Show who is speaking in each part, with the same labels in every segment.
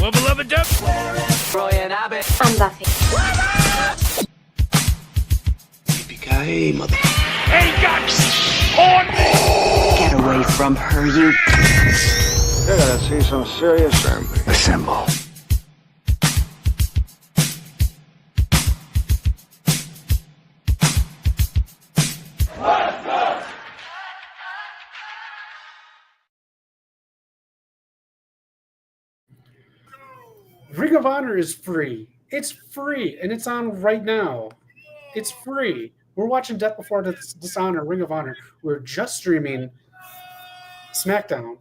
Speaker 1: Roy and Abbott.
Speaker 2: I'm Buffy.
Speaker 3: Yippee-ki-yay, mother...
Speaker 4: Hey, guys! On me!
Speaker 1: Get away from her, you.
Speaker 3: You're gonna see some serious assembly.
Speaker 4: Assemble.
Speaker 5: Ring of Honor is free. It's free, and it's on right now. It's free. We're watching Death Before Dishonor, Ring of Honor. We're just streaming SmackDown.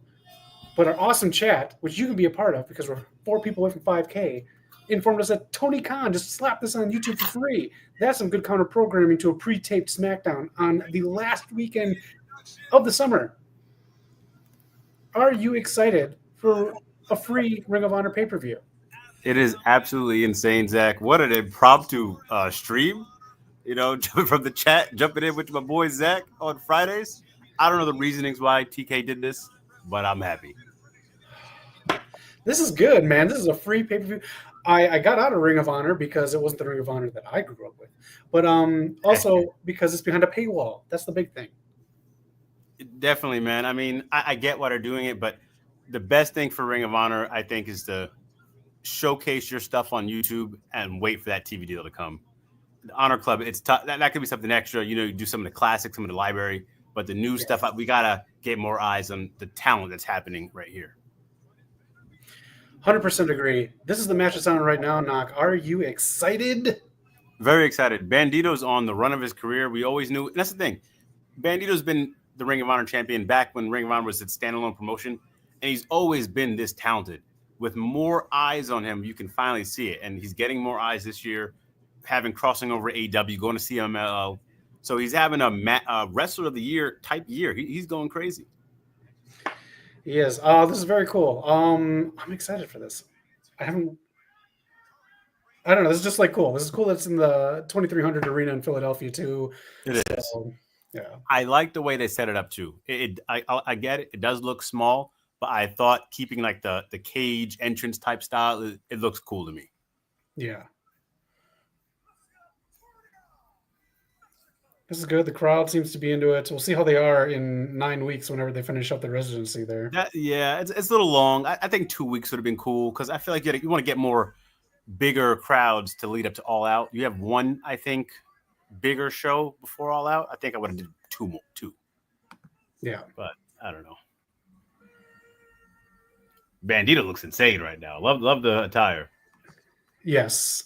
Speaker 5: But our awesome chat, which you can be a part of because we're 4 people away from 5K, informed us that Tony Khan just slapped this on YouTube for free. That's some good counter programming to a pre-taped SmackDown on the last weekend of the summer. Are you excited for a free Ring of Honor pay-per-view?
Speaker 6: It is absolutely insane, Zach. What an impromptu stream. You know, jumping from the chat, jumping in with my boy Zach on Fridays. I don't know the reasonings why TK did this, but I'm happy.
Speaker 5: This is good, man. This is a free pay-per-view. I got out of Ring of Honor because it wasn't the Ring of Honor that I grew up with. But also because it's behind a paywall. That's the big thing.
Speaker 6: Definitely, man. I mean, I get why they're doing it, but the best thing for Ring of Honor, I think, is to showcase your stuff on YouTube and wait for that TV deal to come. The Honor Club, it's tough. That could be something extra. You know, you do some of the classics, some of the library, but the new stuff, we got to get more eyes on the talent that's happening right here.
Speaker 5: 100% agree. This is the match that's on right now, Knock. Are you excited?
Speaker 6: Very excited. Bandito's on the run of his career. We always knew, and that's the thing. Bandito's been the Ring of Honor champion back when Ring of Honor was its standalone promotion, and he's always been this talented. With more eyes on him, you can finally see it. And he's getting more eyes this year, having crossing over AEW, going to CMLL. So he's having a Wrestler of the Year type year. He's going crazy.
Speaker 5: He is. This is very cool. I'm excited for this. I don't know. This is just like cool. This is cool that it's in the 2300 arena in Philadelphia too.
Speaker 6: It is.
Speaker 5: Yeah.
Speaker 6: I like the way they set it up too. I get it. It does look small. But I thought keeping like the cage entrance type style, it looks cool to me.
Speaker 5: Yeah. This is good. The crowd seems to be into it. We'll see how they are in 9 weeks whenever they finish up the residency there.
Speaker 6: It's a little long. I think 2 weeks would have been cool because I feel like you want to get more bigger crowds to lead up to All Out. You have one, I think, bigger show before All Out. I think I would have did two.
Speaker 5: Yeah.
Speaker 6: But I don't know. Bandito looks insane right now. Love the attire.
Speaker 5: Yes.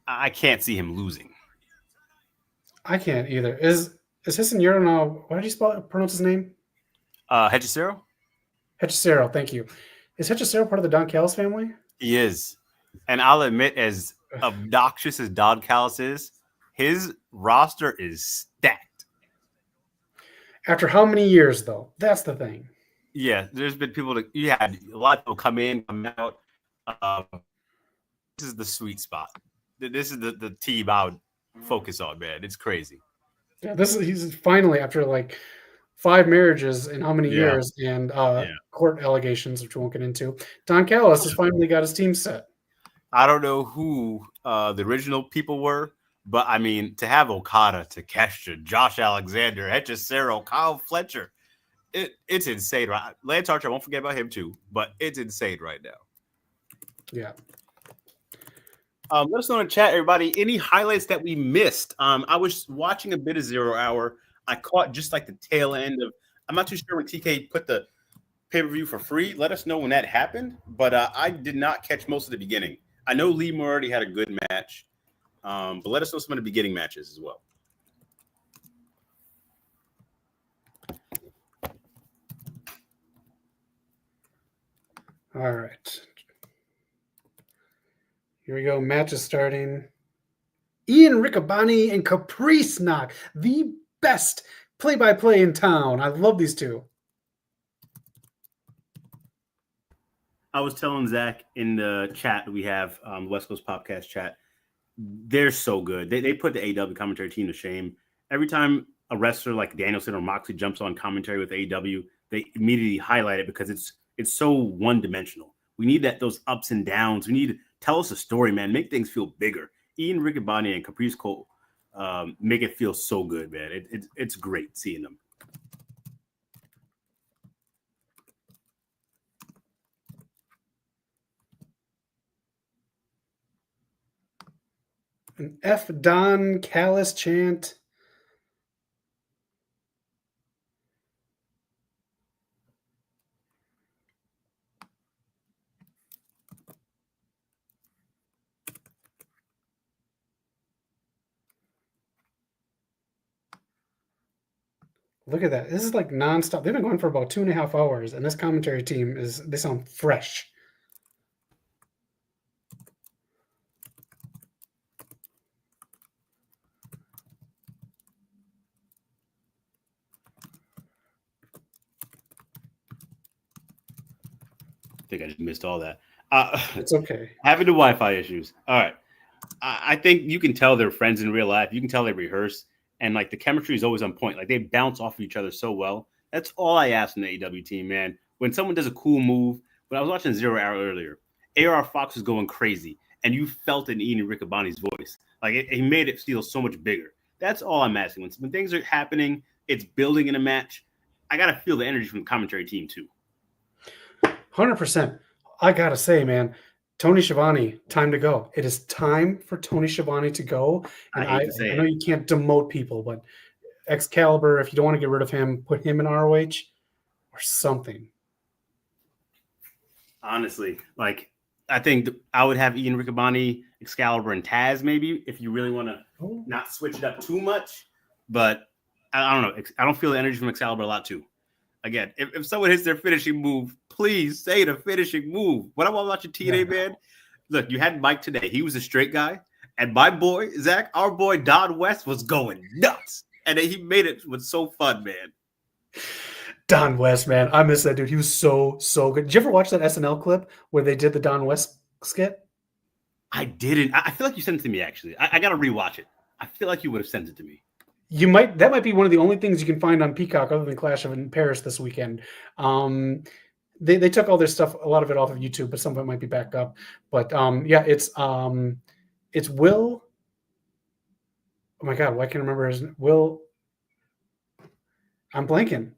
Speaker 6: I can't see him losing.
Speaker 5: I can't either. Is Hissanuro now? What did you pronounce his name?
Speaker 6: Hechicero?
Speaker 5: Hechicero, thank you. Is Hechicero part of the Don Callis family?
Speaker 6: He is. And I'll admit, as obnoxious as Don Callis is, his roster is stacked.
Speaker 5: After how many years, though? That's the thing.
Speaker 6: Yeah, there's been people you had a lot of people come in, come out. This is the sweet spot. This is the team I would focus on, man. It's crazy.
Speaker 5: Yeah, he's finally after like 5 marriages in how many years and court allegations, which we won't get into. Don Callis has finally got his team set.
Speaker 6: I don't know who the original people were. But, I mean, to have Okada, Takeshita, Josh Alexander, Hechicero, Kyle Fletcher, it's insane, right? Lance Archer, I won't forget about him, too. But it's insane right now.
Speaker 5: Yeah.
Speaker 6: Let us know in the chat, everybody, any highlights that we missed. I was watching a bit of 0 Hour. I caught just like the tail end of – I'm not too sure when TK put the pay-per-view for free. Let us know when that happened. But I did not catch most of the beginning. I know Lee Moriarty had a good match. But let us know some of the beginning matches as well.
Speaker 5: All right. Here we go. Match is starting. Ian Riccaboni and Caprice Knock, the best play-by-play in town. I love these two.
Speaker 6: I was telling Zach in the chat that we have, West Coast Podcast chat, they're so good. They put the AEW commentary team to shame. Every time a wrestler like Danielson or Moxley jumps on commentary with AEW, they immediately highlight it because it's so one-dimensional. We need those ups and downs. We need tell us a story, man. Make things feel bigger. Ian Riccaboni and Caprice Cole make it feel so good, man. It's great seeing them.
Speaker 5: An F. Don Callis chant. Look at that. This is like nonstop. They've been going for about 2.5 hours, and this commentary team they sound fresh.
Speaker 6: I think I just missed all that.
Speaker 5: It's okay.
Speaker 6: Having the Wi-Fi issues. All right. I think you can tell they're friends in real life. You can tell they rehearse. And, like, the chemistry is always on point. Like, they bounce off of each other so well. That's all I ask from the AEW team, man. When someone does a cool move, when I was watching Zero Hour earlier, AR Fox was going crazy. And you felt it in Ian Riccaboni's voice. Like, he made it feel so much bigger. That's all I'm asking. When things are happening, it's building in a match. I got to feel the energy from the commentary team, too.
Speaker 5: 100%. I got to say, man, Tony Schiavone, time to go. It is time for Tony Schiavone to go. And I know you can't demote people, but Excalibur, if you don't want to get rid of him, put him in ROH or something.
Speaker 6: Honestly, like, I think I would have Ian Riccaboni, Excalibur, and Taz maybe if you really want to not switch it up too much. But I don't know. I don't feel the energy from Excalibur a lot too. Again, if someone hits their finishing move, please say the finishing move. When I'm watching TNA, man, look, you had Mike today. He was a straight guy. And my boy, Zach, our boy Don West was going nuts. And he made it was so fun, man.
Speaker 5: Don West, man. I miss that dude. He was so good. Did you ever watch that SNL clip where they did the Don West skit?
Speaker 6: I didn't. I feel like you sent it to me, actually. I got to rewatch it. I feel like you would have sent it to me.
Speaker 5: That might be one of the only things you can find on Peacock other than Clash of in Paris this weekend. They took all their stuff, a lot of it off of YouTube, but some of it might be back up. But it's Will. Oh my God, why can't I remember his Will? I'm blanking.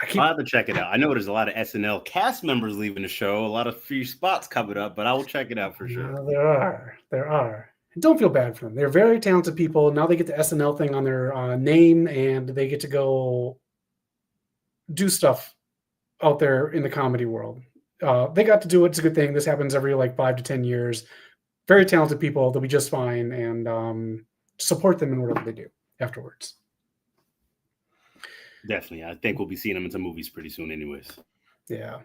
Speaker 6: I'll have to check it out. I know there's a lot of SNL cast members leaving the show, a lot of free spots coming up, but I will check it out for sure.
Speaker 5: There are. Don't feel bad for them. They're very talented people. Now they get the SNL thing on their name, and they get to go do stuff out there in the comedy world. They got to do it. It's a good thing. This happens every 5 to 10 years. Very talented people. They'll be just fine, and support them in whatever they do afterwards.
Speaker 6: Definitely. I think we'll be seeing them in some movies pretty soon anyways.
Speaker 5: Yeah.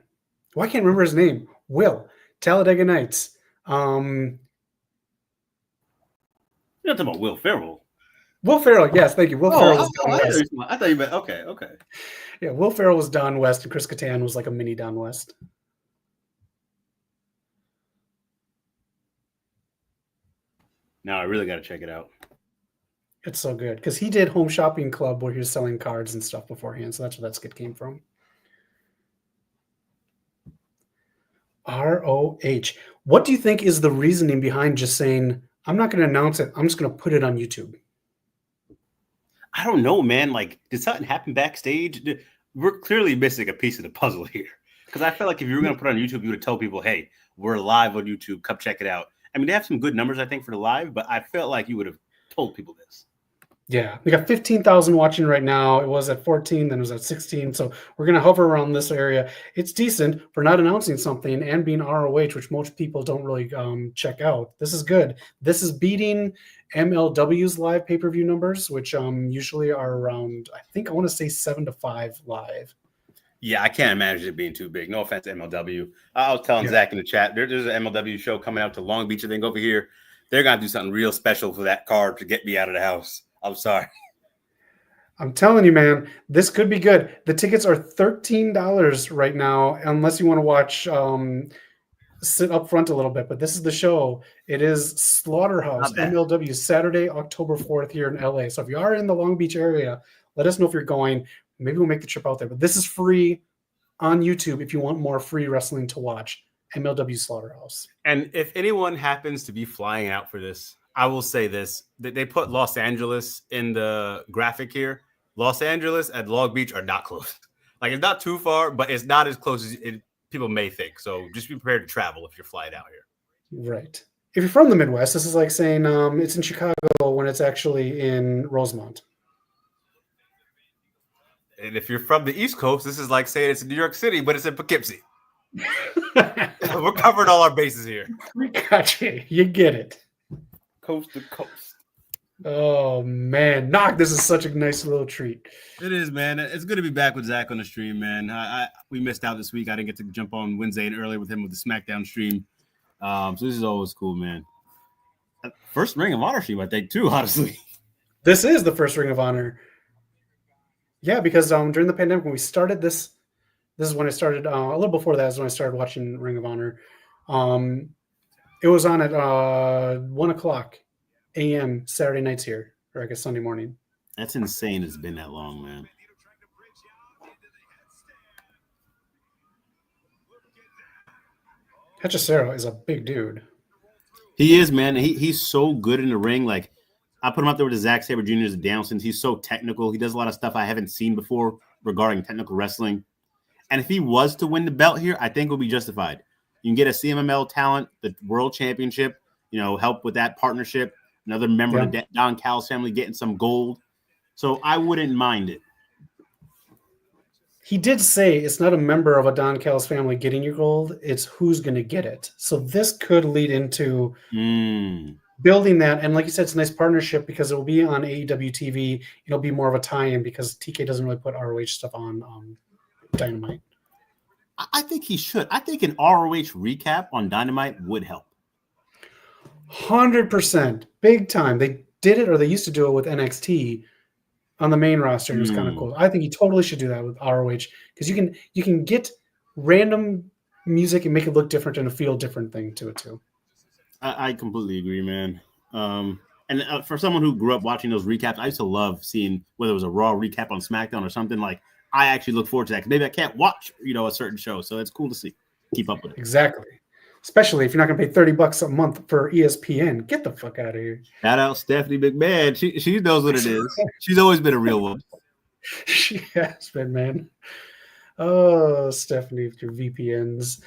Speaker 5: Well, I can't remember his name. Will. Talladega Nights.
Speaker 6: You're not talking about Will Ferrell.
Speaker 5: Will Ferrell, yes, thank you. Will Ferrell was Don West.
Speaker 6: I thought you meant okay.
Speaker 5: Yeah, Will Ferrell was Don West, and Chris Kattan was like a mini Don West.
Speaker 6: Now I really got to check it out.
Speaker 5: It's so good because he did Home Shopping Club where he was selling cards and stuff beforehand, so that's where that skit came from. ROH. What do you think is the reasoning behind just saying, I'm not going to announce it, I'm just going to put it on YouTube?
Speaker 6: I don't know, man. Like, did something happen backstage? We're clearly missing a piece of the puzzle here. Because I feel like if you were going to put it on YouTube, you would tell people, hey, we're live on YouTube. Come check it out. I mean, they have some good numbers, I think, for the live, but I felt like you would have told people this.
Speaker 5: Yeah, we got 15,000 watching right now. It was at 14, then it was at 16. So we're going to hover around this area. It's decent for not announcing something and being ROH, which most people don't really check out. This is good. This is beating MLW's live pay-per-view numbers, which usually are around, I want to say 7 to 5 live.
Speaker 6: Yeah, I can't imagine it being too big. No offense to MLW. I was telling Zach in the chat, there's an MLW show coming out to Long Beach, I think, over here. They're going to do something real special for that card to get me out of the house. I'm sorry.
Speaker 5: I'm telling you, man, this could be good. The tickets are $13 right now, unless you want to watch sit up front a little bit, but this is the show. It is Slaughterhouse
Speaker 6: Not bad.
Speaker 5: MLW Saturday, October 4th here in LA. So if you are in the Long Beach area, let us know if you're going. Maybe we'll make the trip out there. But this is free on YouTube if you want more free wrestling to watch. MLW Slaughterhouse.
Speaker 6: And if anyone happens to be flying out for this, I will say this: that they put Los Angeles in the graphic here. Los Angeles and Long Beach are not close. Like, it's not too far, but it's not as close as people may think. So just be prepared to travel if you're flying out here.
Speaker 5: Right. If you're from the Midwest, this is like saying it's in Chicago when it's actually in Rosemont.
Speaker 6: And if you're from the East Coast, this is like saying it's in New York City, but it's in Poughkeepsie. We're covering all our bases here.
Speaker 5: We got you. You get it.
Speaker 6: Coast to coast.
Speaker 5: Oh, man. Knock, this is such a nice little treat.
Speaker 6: It is, man. It's good to be back with Zach on the stream, man. We missed out this week. I didn't get to jump on Wednesday and earlier with him with the SmackDown stream. So this is always cool, man. First Ring of Honor stream, I think, too, honestly.
Speaker 5: This is the first Ring of Honor. Yeah, because during the pandemic, when we started this is when I started, a little before that is when I started watching Ring of Honor. It was on at 1 o'clock a.m. Saturday nights here, or I guess Sunday morning.
Speaker 6: That's insane. It's been that long, man.
Speaker 5: Hechicero is a big dude.
Speaker 6: He is, man. He's so good in the ring. Like, I put him out there with the Zack Sabre Jr. as Downsons. He's so technical. He does a lot of stuff I haven't seen before regarding technical wrestling. And if he was to win the belt here, I think it would be justified. You can get a CMML talent, the World Championship, help with that partnership. Another member of the Don Callis family getting some gold. So I wouldn't mind it.
Speaker 5: He did say it's not a member of a Don Callis family getting your gold. It's who's going to get it. So this could lead into building that. And like you said, it's a nice partnership because it will be on AEW TV. It'll be more of a tie-in because TK doesn't really put ROH stuff on Dynamite.
Speaker 6: I think he should. I think an ROH recap on Dynamite would help.
Speaker 5: 100%. Big time. They did it, or they used to do it with NXT on the main roster. It was kind of cool. I think he totally should do that with ROH because you can get random music and make it look different and a feel different thing to it too.
Speaker 6: I completely agree, man. And for someone who grew up watching those recaps, I used to love seeing whether it was a Raw recap on SmackDown or something. Like, I actually look forward to that because maybe I can't watch, a certain show. So it's cool to see. Keep up with it.
Speaker 5: Exactly. Especially if you're not going to pay $30 a month for ESPN. Get the fuck out of here.
Speaker 6: Shout out Stephanie McMahon. She knows what it is. She's always been a real one.
Speaker 5: She has been, man. Oh, Stephanie with your VPNs.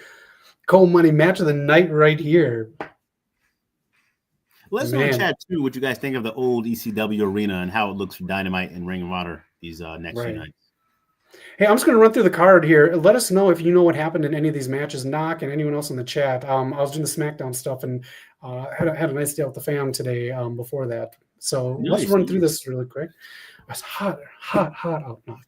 Speaker 5: Cold Money match of the night right here.
Speaker 6: Let us know in chat, too, what you guys think of the old ECW arena and how it looks for Dynamite and Ring of Honor these next few nights.
Speaker 5: Hey, I'm just going to run through the card here. Let us know if you know what happened in any of these matches, Knock, and anyone else in the chat. I was doing the SmackDown stuff and had a nice day with the fam today before that. So let's run through this really quick. It's hot out, Knock.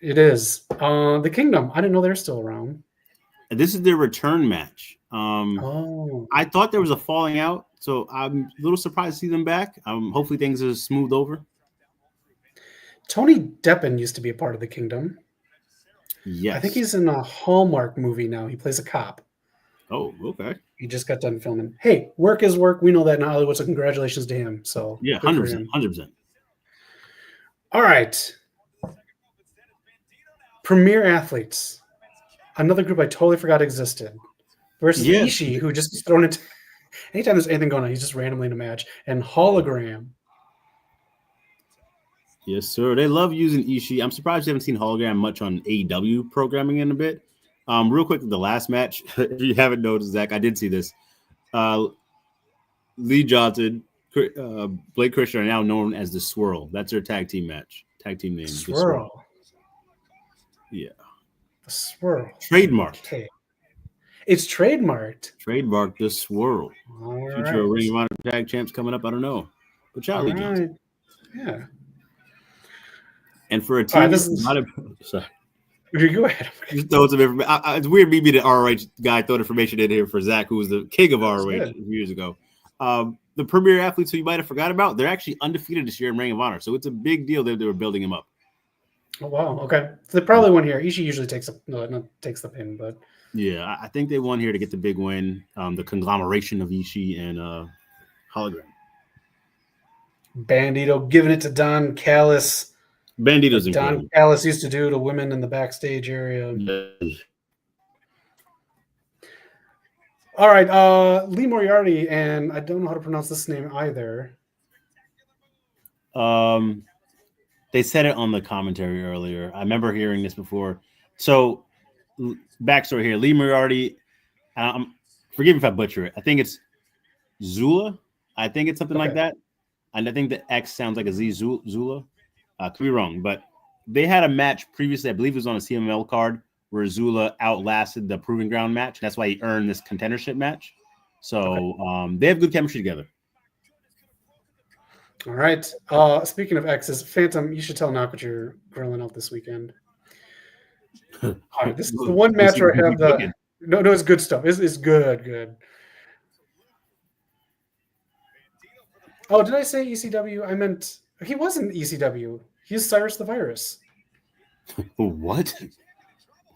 Speaker 5: It is. The Kingdom. I didn't know they're still around.
Speaker 6: This is their return match. I thought there was a falling out, so I'm a little surprised to see them back. Hopefully things are smoothed over.
Speaker 5: Tony Deppen used to be a part of the Kingdom.
Speaker 6: Yes.
Speaker 5: I think he's in a Hallmark movie now. He plays a cop.
Speaker 6: Oh, okay.
Speaker 5: He just got done filming. Hey, work is work. We know that in Hollywood, so congratulations to him. So
Speaker 6: yeah, 100%. 100%.
Speaker 5: All right. Premier Athletes. Another group I totally forgot existed. Versus Ishii, who just gets thrown into anytime there's anything going on, he's just randomly in a match. And Hologram.
Speaker 6: Yes, sir. They love using Ishii. I'm surprised you haven't seen Hologram much on AEW programming in a bit. Real quick, the last match, if you haven't noticed, Zach, I did see this. Lee Johnson, Blake Christian are now known as the Swirl. That's their tag team match. Tag team name.
Speaker 5: Swirl.
Speaker 6: Yeah.
Speaker 5: The Swirl.
Speaker 6: Trademarked.
Speaker 5: Okay. It's trademarked.
Speaker 6: Trademarked the Swirl.
Speaker 5: All
Speaker 6: Future
Speaker 5: right.
Speaker 6: Ring of Honor tag champs coming up. I don't know. But shout out Lee Johnson.
Speaker 5: Yeah.
Speaker 6: And for a team,
Speaker 5: sorry. You go ahead.
Speaker 6: Just throw some information. It's weird me being an ROH guy throwing information in here for Zach, who was the king of ROH a few years ago. The premier athletes who you might have forgot about, they're actually undefeated this year in Ring of Honor. So it's a big deal that they were building him up.
Speaker 5: Oh wow. Okay. So they probably won here. Ishii usually takes the pin, but
Speaker 6: Yeah, I think they won here to get the big win. The conglomeration of Ishii and Hologram.
Speaker 5: Bandito giving it to Don Callis.
Speaker 6: Bandito's
Speaker 5: Like Don
Speaker 6: incredible.
Speaker 5: Callis used to do to women in the backstage area.
Speaker 6: Yeah.
Speaker 5: All right, Lee Moriarty, and I don't know how to pronounce this name either.
Speaker 6: They said it on the commentary earlier. I remember hearing this before. So, backstory here: Lee Moriarty. Forgive me if I butcher it. I think it's Zula. I think it's something like that. And I think the X sounds like a Z. Zula. Could be wrong, but they had a match previously. I believe it was on a CML card where Zula outlasted the Proving Ground match. That's why he earned this contendership match. So they have good chemistry together.
Speaker 5: All right. Speaking of X's, Phantom, you should tell Knock what you're grilling out this weekend. All right, this is the one match where I have the no, it's good stuff. It's good. Oh, did I say ECW? I meant he wasn't ECW. He's Cyrus the Virus.
Speaker 6: What?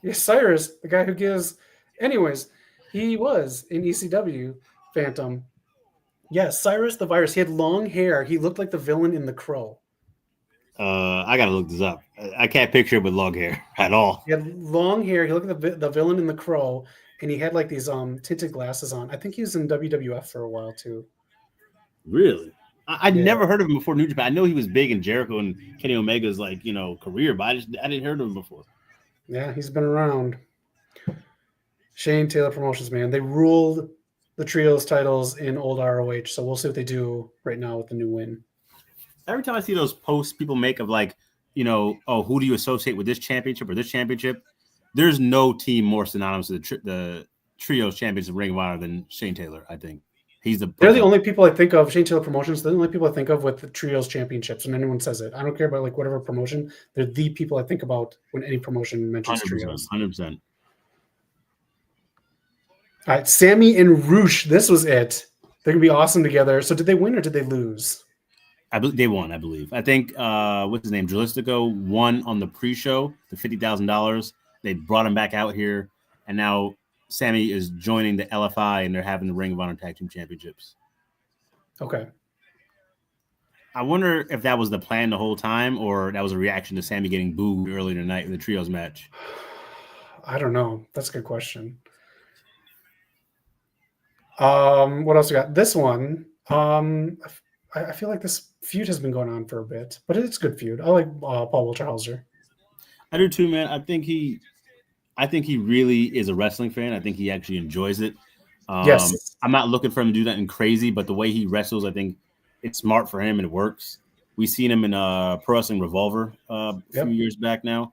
Speaker 5: Yes, Cyrus, the guy who gives. Anyways, he was in ECW. Phantom. Yes, Cyrus the Virus. He had long hair. He looked like the villain in The Crow.
Speaker 6: I gotta look this up. I can't picture it with long hair at all.
Speaker 5: He had long hair. He looked like the villain in The Crow, and he had like these tinted glasses on. I think he was in WWF for a while too.
Speaker 6: Really? I'd never heard of him before New Japan. I know he was big in Jericho and Kenny Omega's career, but I didn't heard of him before.
Speaker 5: Yeah, he's been around. Shane Taylor Promotions, man. They ruled the trios titles in old ROH, so we'll see what they do right now with the new win.
Speaker 6: Every time I see those posts people make of who do you associate with this championship or this championship? There's no team more synonymous to the trios championship of Ring of Honor than Shane Taylor, I think. They're
Speaker 5: the only people I think of. Shane Taylor Promotions. They're the only people I think of with the trios championships. When anyone says it, I don't care about whatever promotion. They're the people I think about when any promotion mentions
Speaker 6: 100%,
Speaker 5: trios.
Speaker 6: 100%.
Speaker 5: All right, Sammy and Roosh. This was it. They're gonna be awesome together. So did they win or did they lose?
Speaker 6: They won, I believe. I think what's his name? Jalistico won on the pre-show, the $50,000. They brought him back out here, and now Sammy is joining the LFI, and they're having the Ring of Honor Tag Team Championships.
Speaker 5: Okay.
Speaker 6: I wonder if that was the plan the whole time, or that was a reaction to Sammy getting booed earlier tonight in the trios match.
Speaker 5: I don't know. That's a good question. What else we got? This one. I feel like this feud has been going on for a bit, but it's a good feud. I like Paul Walter Hauser.
Speaker 6: I do too, man. I think he really is a wrestling fan. I think he actually enjoys it.
Speaker 5: Yes.
Speaker 6: I'm not looking for him to do that crazy, but the way he wrestles, I think it's smart for him and it works. We've seen him in Pro Wrestling Revolver a few years back now.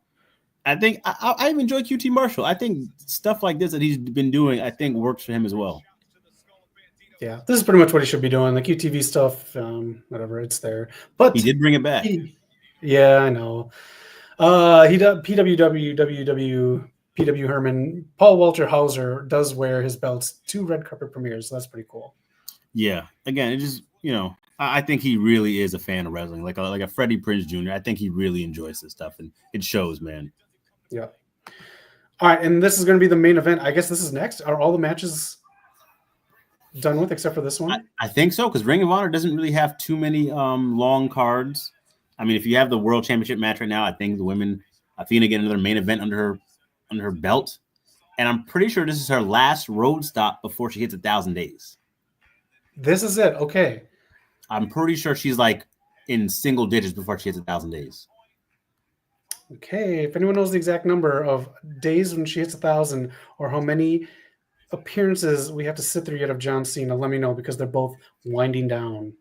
Speaker 6: I think I even enjoy QT Marshall. I think stuff like this that he's been doing, I think works for him as well.
Speaker 5: Yeah, this is pretty much what he should be doing. The QTV stuff, whatever, it's there. But
Speaker 6: he did bring it back.
Speaker 5: Yeah, I know. He does PW Herman. Paul Walter Hauser does wear his belts to red carpet premieres, so that's pretty cool.
Speaker 6: Yeah, again, it just I think he really is a fan of wrestling, like a Freddie Prinze Jr. I think he really enjoys this stuff, and it shows, man.
Speaker 5: Yeah. All right, and this is going to be the main event. I guess this is next. Are all the matches done with except for this one?
Speaker 6: I think so, because Ring of Honor doesn't really have too many long cards. I mean, if you have the World Championship match right now, I think the women, Athena, get another main event under her belt, and I'm pretty sure this is her last road stop before she hits 1,000 days.
Speaker 5: This is it. Okay.
Speaker 6: I'm pretty sure she's like in single digits before she hits 1,000 days.
Speaker 5: Okay. If anyone knows the exact number of days when she hits 1,000 or how many appearances we have to sit through yet of John Cena, let me know, because they're both winding down.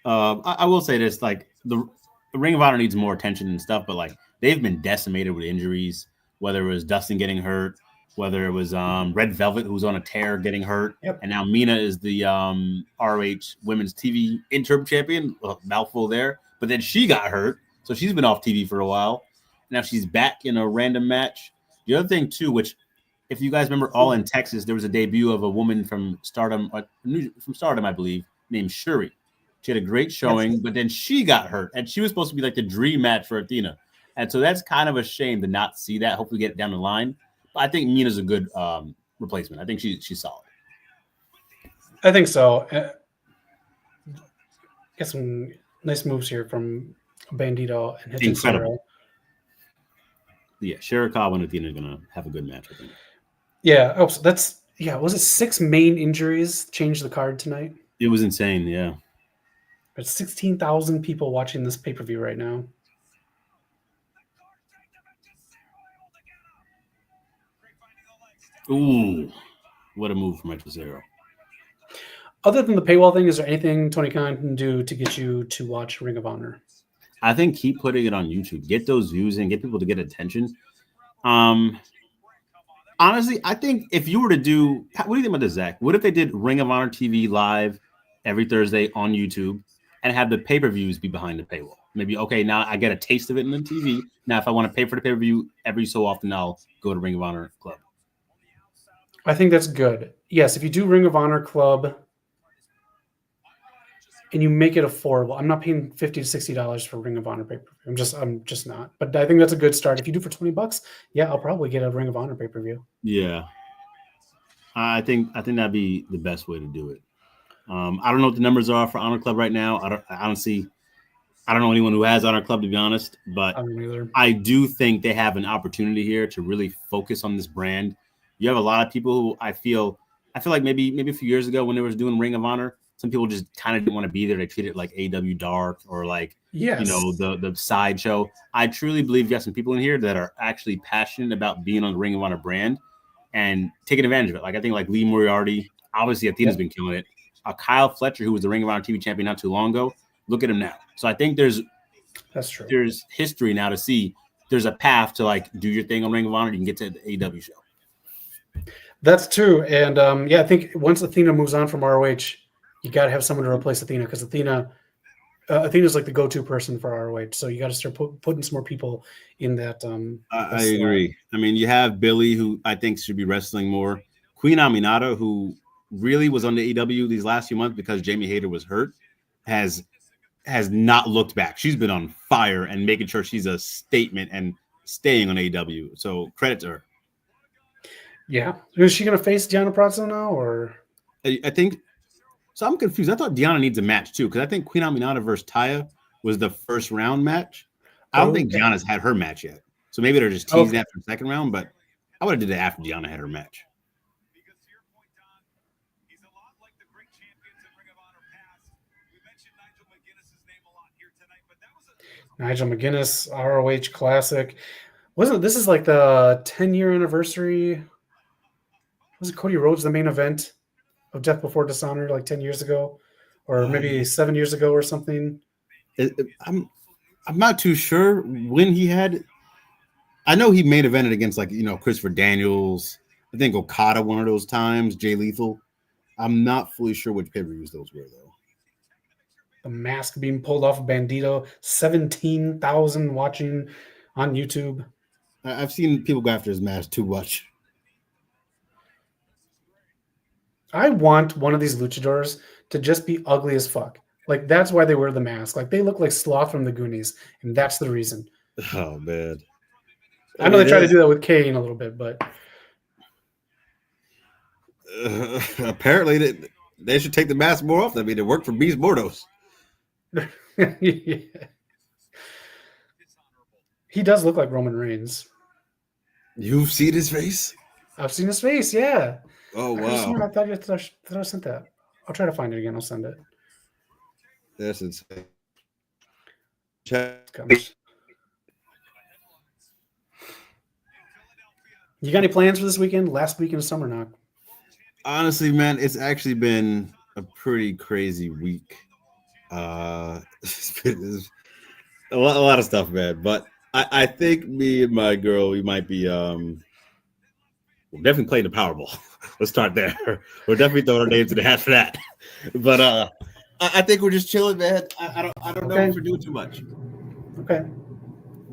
Speaker 6: I will say this, like the Ring of Honor needs more attention and stuff, but like they've been decimated with injuries, whether it was Dustin getting hurt, whether it was Red Velvet, who's on a tear, getting hurt.
Speaker 5: Yep. And
Speaker 6: now Mina is the ROH Women's TV interim champion. Mouthful there. But then she got hurt, so she's been off TV for a while. Now she's back in a random match. The other thing, too, which if you guys remember All in Texas, there was a debut of a woman from Stardom, I believe, named Shuri. She had a great showing, but then she got hurt, and she was supposed to be like the dream match for Athena. And so that's kind of a shame to not see that. Hopefully get it down the line. But I think Mina's a good replacement. I think she's solid.
Speaker 5: I think so. Get some nice moves here from Bandito and Hichinson.
Speaker 6: Incredible. Yeah, Shirakawa and Athena are going to have a good match, I think.
Speaker 5: Yeah. Oh, so was it 6 main injuries changed the card tonight?
Speaker 6: It was insane, yeah.
Speaker 5: There's 16,000 people watching this pay-per-view right now.
Speaker 6: Ooh, what a move from Retro Zero.
Speaker 5: Other than the paywall thing, is there anything Tony Khan can do to get you to watch Ring of Honor?
Speaker 6: I think keep putting it on YouTube. Get those views and get people to get attention. Honestly, I think if you were to do – what do you think about this, Zach? What if they did Ring of Honor TV live every Thursday on YouTube and have the pay-per-views be behind the paywall? Maybe, okay, now I get a taste of it in the TV. Now, if I want to pay for the pay-per-view every so often, I'll go to Ring of Honor Club.
Speaker 5: I think that's good. Yes, if you do Ring of Honor Club and you make it affordable, I'm not paying $50 to $60 for Ring of Honor pay-per-view. I'm just not. But I think that's a good start. If you do for $20, yeah, I'll probably get a Ring of Honor pay-per-view.
Speaker 6: Yeah, I think that'd be the best way to do it. I don't know what the numbers are for Honor Club right now. I don't know anyone who has Honor Club, to be honest, but I do think they have an opportunity here to really focus on this brand. You have a lot of people who I feel like maybe a few years ago when they was doing Ring of Honor, some people just kind of didn't want to be there. They treat it like AW Dark or like, the sideshow. I truly believe you got some people in here that are actually passionate about being on the Ring of Honor brand and taking advantage of it. Like I think like Lee Moriarty, obviously Athena's been killing it. Kyle Fletcher, who was the Ring of Honor TV champion not too long ago, look at him now. So I think
Speaker 5: that's true.
Speaker 6: There's history now to see there's a path to like do your thing on Ring of Honor. You can get to the AW show.
Speaker 5: That's true. And I think once Athena moves on from ROH, you got to have someone to replace Athena because Athena's like the go-to person for ROH. So you got to start putting some more people in that.
Speaker 6: I agree. I mean, you have Billy, who I think should be wrestling more. Queen Aminata, who really was on the AEW these last few months because Jamie Hayter was hurt, has not looked back. She's been on fire and making sure she's a statement and staying on AEW. So credit to her.
Speaker 5: Yeah. Is she going to face Deonna Purrazzo now, or?
Speaker 6: I think so. I'm confused. I thought Deonna needs a match too because I think Queen Aminata versus Taya was the first round match. I don't think Deonna's had her match yet, so maybe they're just teasing that for the second round. But I would have did it after Deonna had her match.
Speaker 4: Because to your point, Don, he's a lot like the great champions in Ring of Honor past. We mentioned Nigel McGuinness's name a lot here tonight, but that was
Speaker 5: Nigel McGuinness ROH Classic. This is like the 10-year anniversary? Was it Cody Rhodes the main event of Death Before Dishonor like 10 years ago, or maybe 7 years ago or something?
Speaker 6: I'm not too sure when he had. I know he main evented against Christopher Daniels. I think Okada one of those times. Jay Lethal. I'm not fully sure which pay-per-views those were though.
Speaker 5: The mask being pulled off of Bandito. 17,000 watching on YouTube.
Speaker 6: I've seen people go after his mask too much.
Speaker 5: I want one of these luchadors to just be ugly as fuck. Like, that's why they wear the mask. Like, they look like Sloth from the Goonies, and that's the reason.
Speaker 6: Oh, man.
Speaker 5: I know they try to do that with Kane a little bit, but...
Speaker 6: apparently, they should take the mask more often. I mean, it worked for Beast Mordos.
Speaker 5: Yeah. He does look like Roman Reigns.
Speaker 6: You've seen his face?
Speaker 5: I've seen his face, yeah.
Speaker 6: Oh, wow.
Speaker 5: I thought I sent that. I'll try to find it again. I'll send it.
Speaker 6: That's insane.
Speaker 5: You got any plans for this weekend? Last weekend of Summer Knock.
Speaker 6: Honestly, man, it's actually been a pretty crazy week. It's been a lot of stuff, man. But I think me and my girl, we might be we're definitely playing the Powerball. Let's start there. We're definitely throwing our names in the hat for that. But I think we're just chilling, man. I don't know if we're doing too much.
Speaker 5: Okay.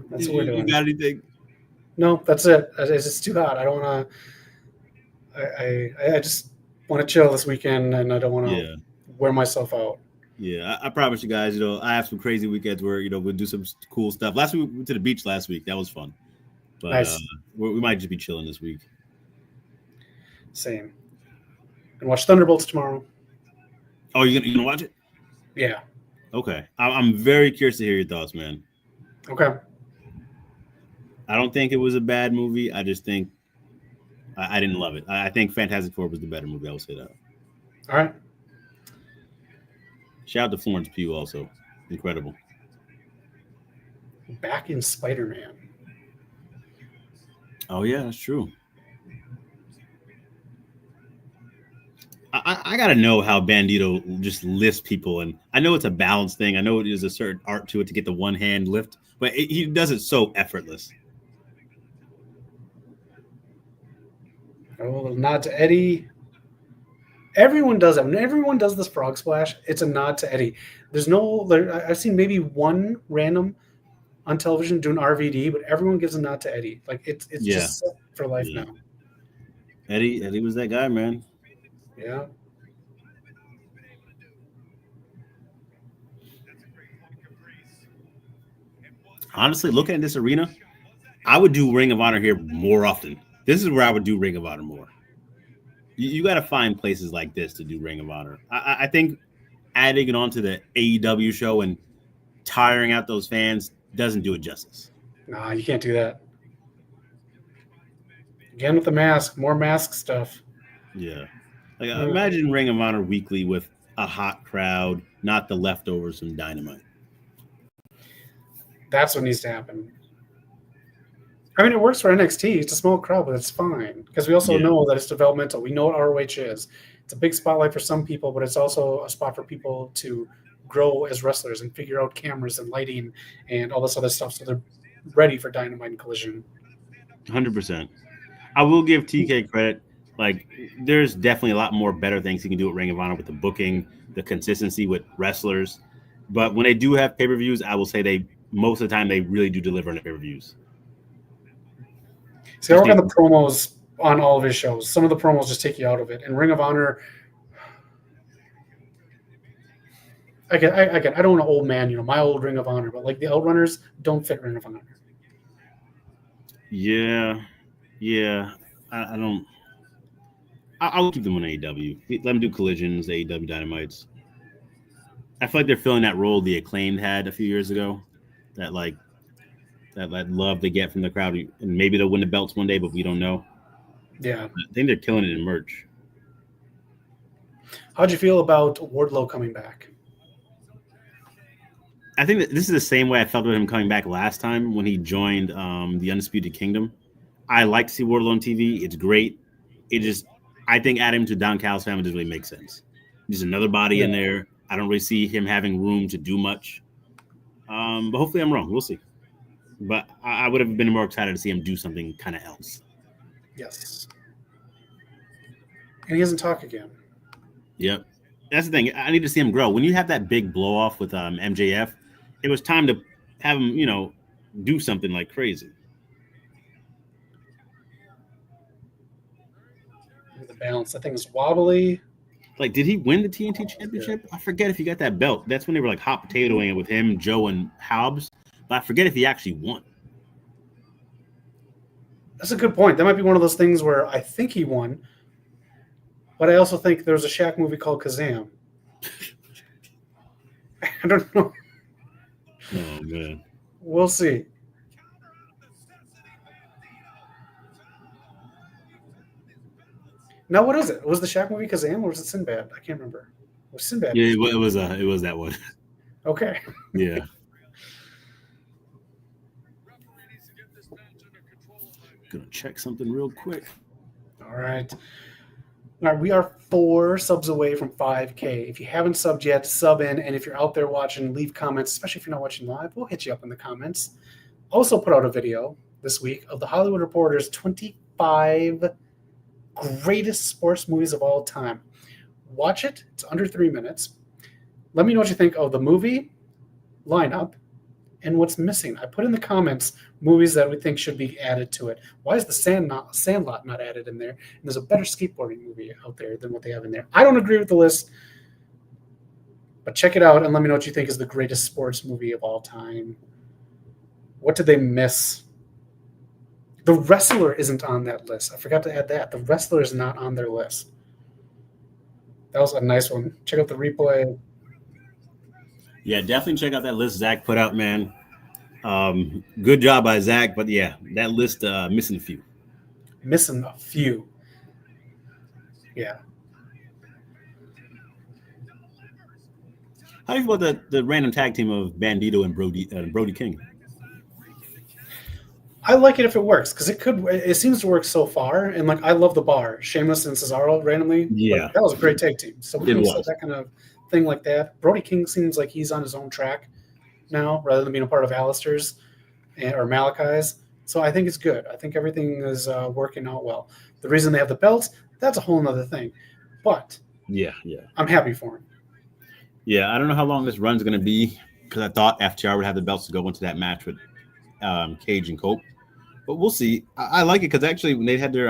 Speaker 5: That's what we're doing.
Speaker 6: You got anything?
Speaker 5: No, that's it. It's just too hot. I don't want to. I just want to chill this weekend, and I don't want to wear myself out.
Speaker 6: Yeah, I promise you guys, I have some crazy weekends where, we'll do some cool stuff. Last week, we went to the beach last week. That was fun. But
Speaker 5: Nice.
Speaker 6: we might just be chilling this week.
Speaker 5: Same. And watch Thunderbolts tomorrow.
Speaker 6: Oh, you gonna watch it?
Speaker 5: Yeah.
Speaker 6: Okay. I'm very curious to hear your thoughts, man.
Speaker 5: Okay.
Speaker 6: I don't think it was a bad movie. I just think I didn't love it. I think Fantastic Four was the better movie. I will say that.
Speaker 5: All right.
Speaker 6: Shout out to Florence Pugh also. Incredible.
Speaker 5: Back in Spider-Man.
Speaker 6: Oh, yeah, that's true. I got to know how Bandito just lifts people. And I know it's a balance thing. I know it is a certain art to it to get the one hand lift, but he does it so effortless.
Speaker 5: Oh, a little nod to Eddie. Everyone does it. When everyone does this frog splash, it's a nod to Eddie. I've seen maybe one random on television doing RVD, but everyone gives a nod to Eddie. Like it's just set for life now.
Speaker 6: Eddie was that guy, man.
Speaker 5: Yeah.
Speaker 6: Honestly, looking at this arena, I would do Ring of Honor here more often. This is where I would do Ring of Honor more. You got to find places like this to do Ring of Honor. I think adding it onto the AEW show and tiring out those fans doesn't do it justice.
Speaker 5: Nah, you can't do that. Again with the mask, more mask stuff.
Speaker 6: Yeah. Like, imagine Ring of Honor weekly with a hot crowd, not the leftovers from Dynamite.
Speaker 5: That's what needs to happen. I mean, it works for NXT. It's a small crowd, but it's fine. Because we also know that it's developmental. We know what ROH is. It's a big spotlight for some people, but it's also a spot for people to grow as wrestlers and figure out cameras and lighting and all this other stuff so they're ready for Dynamite and Collision.
Speaker 6: 100%. I will give TK credit. Like, there's definitely a lot more better things he can do at Ring of Honor with the booking, the consistency with wrestlers. But when they do have pay-per-views, I will say most of the time they really do deliver on the pay-per-views.
Speaker 5: See, I work on the promos on all of his shows. Some of the promos just take you out of it. And Ring of Honor, I don't want an old man, my old Ring of Honor, but like the Outrunners don't fit Ring of Honor.
Speaker 6: Yeah. I don't. I'll keep them on AEW. Let them do collisions, AEW Dynamites. I feel like they're filling that role the Acclaimed had a few years ago. That love they get from the crowd, and maybe they'll win the belts one day, but we don't know.
Speaker 5: Yeah,
Speaker 6: I think they're killing it in merch.
Speaker 5: How'd you feel about Wardlow coming back?
Speaker 6: I think that this is the same way I felt about him coming back last time when he joined the Undisputed Kingdom. I like to see Wardlow on TV. It's great. I think adding him to Don Callis' family doesn't really make sense. There's another body in there. I don't really see him having room to do much. But hopefully I'm wrong. We'll see. But I would have been more excited to see him do something kind of else.
Speaker 5: Yes. And he doesn't talk again.
Speaker 6: Yep. That's the thing. I need to see him grow. When you have that big blow off with MJF, it was time to have him, do something like crazy.
Speaker 5: The balance, that thing is wobbly.
Speaker 6: Like, did he win the TNT Championship? Yeah. I forget if he got that belt. That's when they were like hot potatoing it with him, Joe, and Hobbs. But I forget if he actually won.
Speaker 5: That's a good point. That might be one of those things where I think he won, but I also think there was a Shaq movie called Kazam. I don't know.
Speaker 6: Oh, man.
Speaker 5: We'll see. Now, what is it? Was the Shaq movie Kazam or was it Sinbad? I can't remember. It was Sinbad.
Speaker 6: Yeah, it was that one.
Speaker 5: Okay.
Speaker 6: Yeah. Gonna check something real quick.
Speaker 5: All right. We are 4 subs away from 5K. If you haven't subbed yet, sub in. And if you're out there watching, leave comments, especially if you're not watching live. We'll hit you up in the comments. Also put out a video this week of the Hollywood Reporter's 25 greatest sports movies of all time. Watch it. It's under 3 minutes. Let me know what you think of the movie, lineup, and what's missing. I put in the comments movies that we think should be added to it. Why is the Sandlot not added in there? And there's a better skateboarding movie out there than what they have in there. I don't agree with the list. But check it out and let me know what you think is the greatest sports movie of all time. What did they miss? The Wrestler isn't on that list. I forgot to add that. The Wrestler is not on their list. That was a nice one. Check out the replay.
Speaker 6: Yeah, definitely check out that list Zach put out, man. Good job by Zach, but yeah, that list missing a few.
Speaker 5: Missing a few. Yeah.
Speaker 6: How do you feel about the random tag team of Bandito and Brody King?
Speaker 5: I like it if it works because it seems to work so far. And like I love the Bar, Sheamus and Cesaro randomly.
Speaker 6: Yeah.
Speaker 5: Like, that was a great tag team. So we can set
Speaker 6: was.
Speaker 5: that kind of thing like that. Brody King seems like he's on his own track now rather than being a part of Alistair's or Malachi's. So I think it's good. I think everything is working out well. The reason they have the belts, that's a whole nother thing. But
Speaker 6: Yeah.
Speaker 5: I'm happy for him.
Speaker 6: Yeah, I don't know how long this run's going to be because I thought FTR would have the belts to go into that match with Cage and Cope. But we'll see. I like it because actually when they had their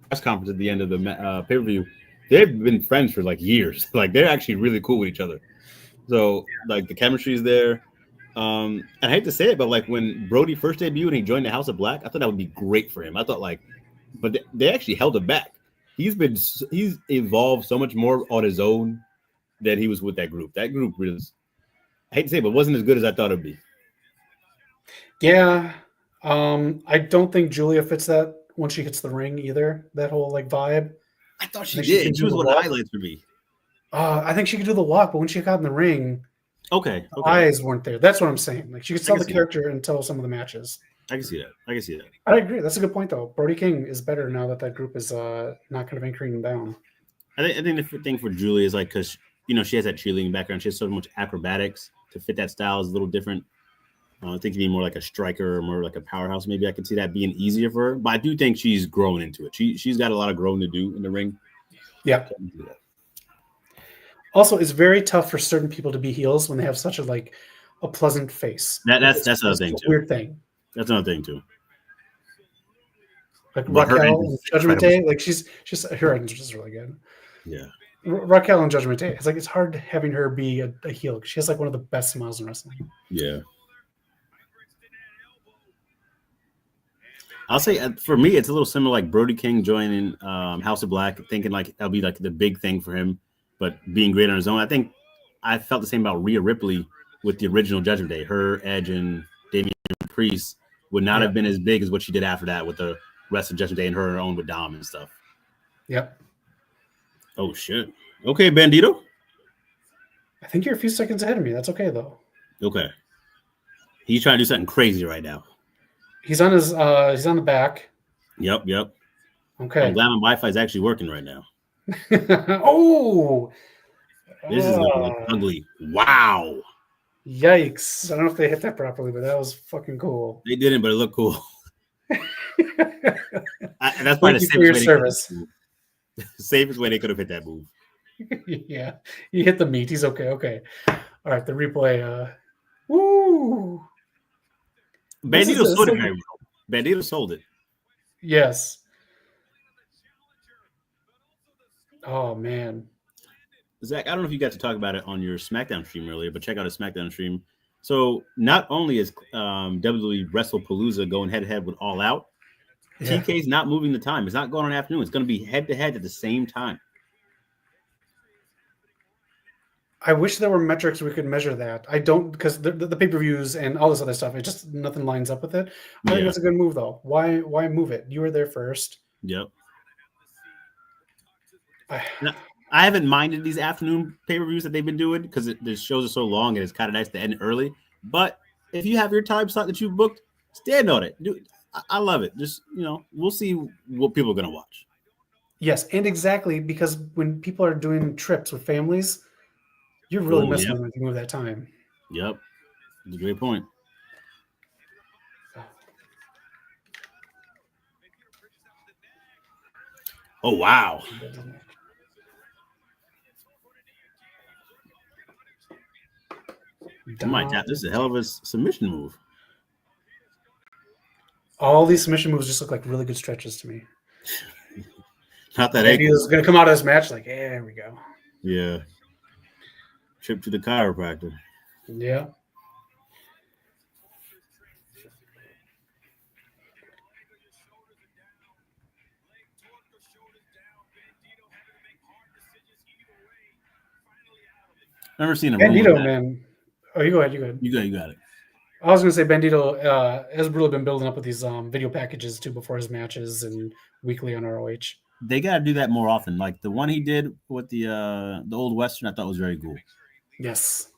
Speaker 6: press conference at the end of the pay-per-view, they've been friends for like years. Like they're actually really cool with each other. So like the chemistry is there. And I hate to say it, but like when Brody first debuted and he joined the House of Black, I thought that would be great for him. I thought but they actually held him back. He's evolved so much more on his own than he was with that group. That group really, I hate to say it, but wasn't as good as I thought it'd be.
Speaker 5: Yeah. I don't think Julia fits that when she hits the ring either. That whole like vibe.
Speaker 6: I thought she did. She was one of the highlights for me.
Speaker 5: I think she could do the walk, but when she got in the ring,
Speaker 6: okay.
Speaker 5: eyes weren't there. That's what I'm saying. Like she could sell the character until some of the matches.
Speaker 6: I can see that.
Speaker 5: I agree. That's a good point, though. Brody King is better now that group is not kind of anchoring him down.
Speaker 6: I think the thing for Julia is like because she has that cheerleading background. She has so much acrobatics to fit that style is a little different. I think you need more like a striker or more like a powerhouse. Maybe I could see that being easier for her. But I do think she's growing into it. She's got a lot of growing to do in the ring.
Speaker 5: Yeah. Also, it's very tough for certain people to be heels when they have such a pleasant face.
Speaker 6: That's another thing too.
Speaker 5: Weird thing.
Speaker 6: That's another thing too.
Speaker 5: Like Raquel and Judgment Day, like she's her entrance is really good.
Speaker 6: Yeah.
Speaker 5: Raquel and Judgment Day. It's hard having her be a heel. She has one of the best smiles in wrestling.
Speaker 6: Yeah. I'll say for me, it's a little similar like Brody King joining House of Black, thinking like that'll be like the big thing for him, but being great on his own. I think I felt the same about Rhea Ripley with the original Judgment Day. Her, Edge, and Damian Priest would not have been as big as what she did after that with the rest of Judgment Day and her own with Dom and stuff.
Speaker 5: Yep.
Speaker 6: Oh, shit. Okay, Bandito.
Speaker 5: I think you're a few seconds ahead of me. That's okay, though.
Speaker 6: Okay. He's trying to do something crazy right now.
Speaker 5: He's on the back.
Speaker 6: Yep.
Speaker 5: Okay.
Speaker 6: I'm glad my Wi-Fi is actually working right now.
Speaker 5: Oh!
Speaker 6: This is gonna look ugly. Wow.
Speaker 5: Yikes. I don't know if they hit that properly, but that was fucking cool.
Speaker 6: They didn't, but it looked cool. That's
Speaker 5: Thank
Speaker 6: probably
Speaker 5: you for your service.
Speaker 6: Safest way they could have hit that move.
Speaker 5: Yeah. He hit the meat. He's okay. Okay. All right. The replay. Woo!
Speaker 6: Bandito sold it very well. Bandito sold it.
Speaker 5: Yes. Oh, man.
Speaker 6: Zach, I don't know if you got to talk about it on your SmackDown stream earlier, but check out a SmackDown stream. So not only is WWE WrestlePalooza going head-to-head with All Out, TK's not moving the time. It's not going on afternoon. It's going to be head-to-head at the same time.
Speaker 5: I wish there were metrics we could measure that. I don't, because the pay-per-views and all this other stuff, it just nothing lines up with it. I think that's a good move, though. Why move it? You were there first.
Speaker 6: Yep. Now, I haven't minded these afternoon pay-per-views that they've been doing because the shows are so long and it's kind of nice to end early. But if you have your time slot that you booked, stand on it. Dude, I love it. Just, we'll see what people are going to watch.
Speaker 5: Yes, and exactly, because when people are doing trips with families, you're really messing with them if you move that time.
Speaker 6: Yep. That's a great point. Oh, wow. This is a hell of a submission move.
Speaker 5: All these submission moves just look like really good stretches to me.
Speaker 6: Not that
Speaker 5: Maybe he's going to come out of this match like, there we go.
Speaker 6: Yeah.
Speaker 2: Trip to the chiropractor.
Speaker 5: Yeah.
Speaker 2: Never seen a rumor
Speaker 5: Bandito,
Speaker 2: that
Speaker 5: man. Oh, you go ahead. You go ahead.
Speaker 2: you got it.
Speaker 5: I was gonna say Bandito has really been building up with these video packages too before his matches and weekly on ROH.
Speaker 2: They got to do that more often. Like the one he did with the old western, I thought was very cool.
Speaker 5: Yes.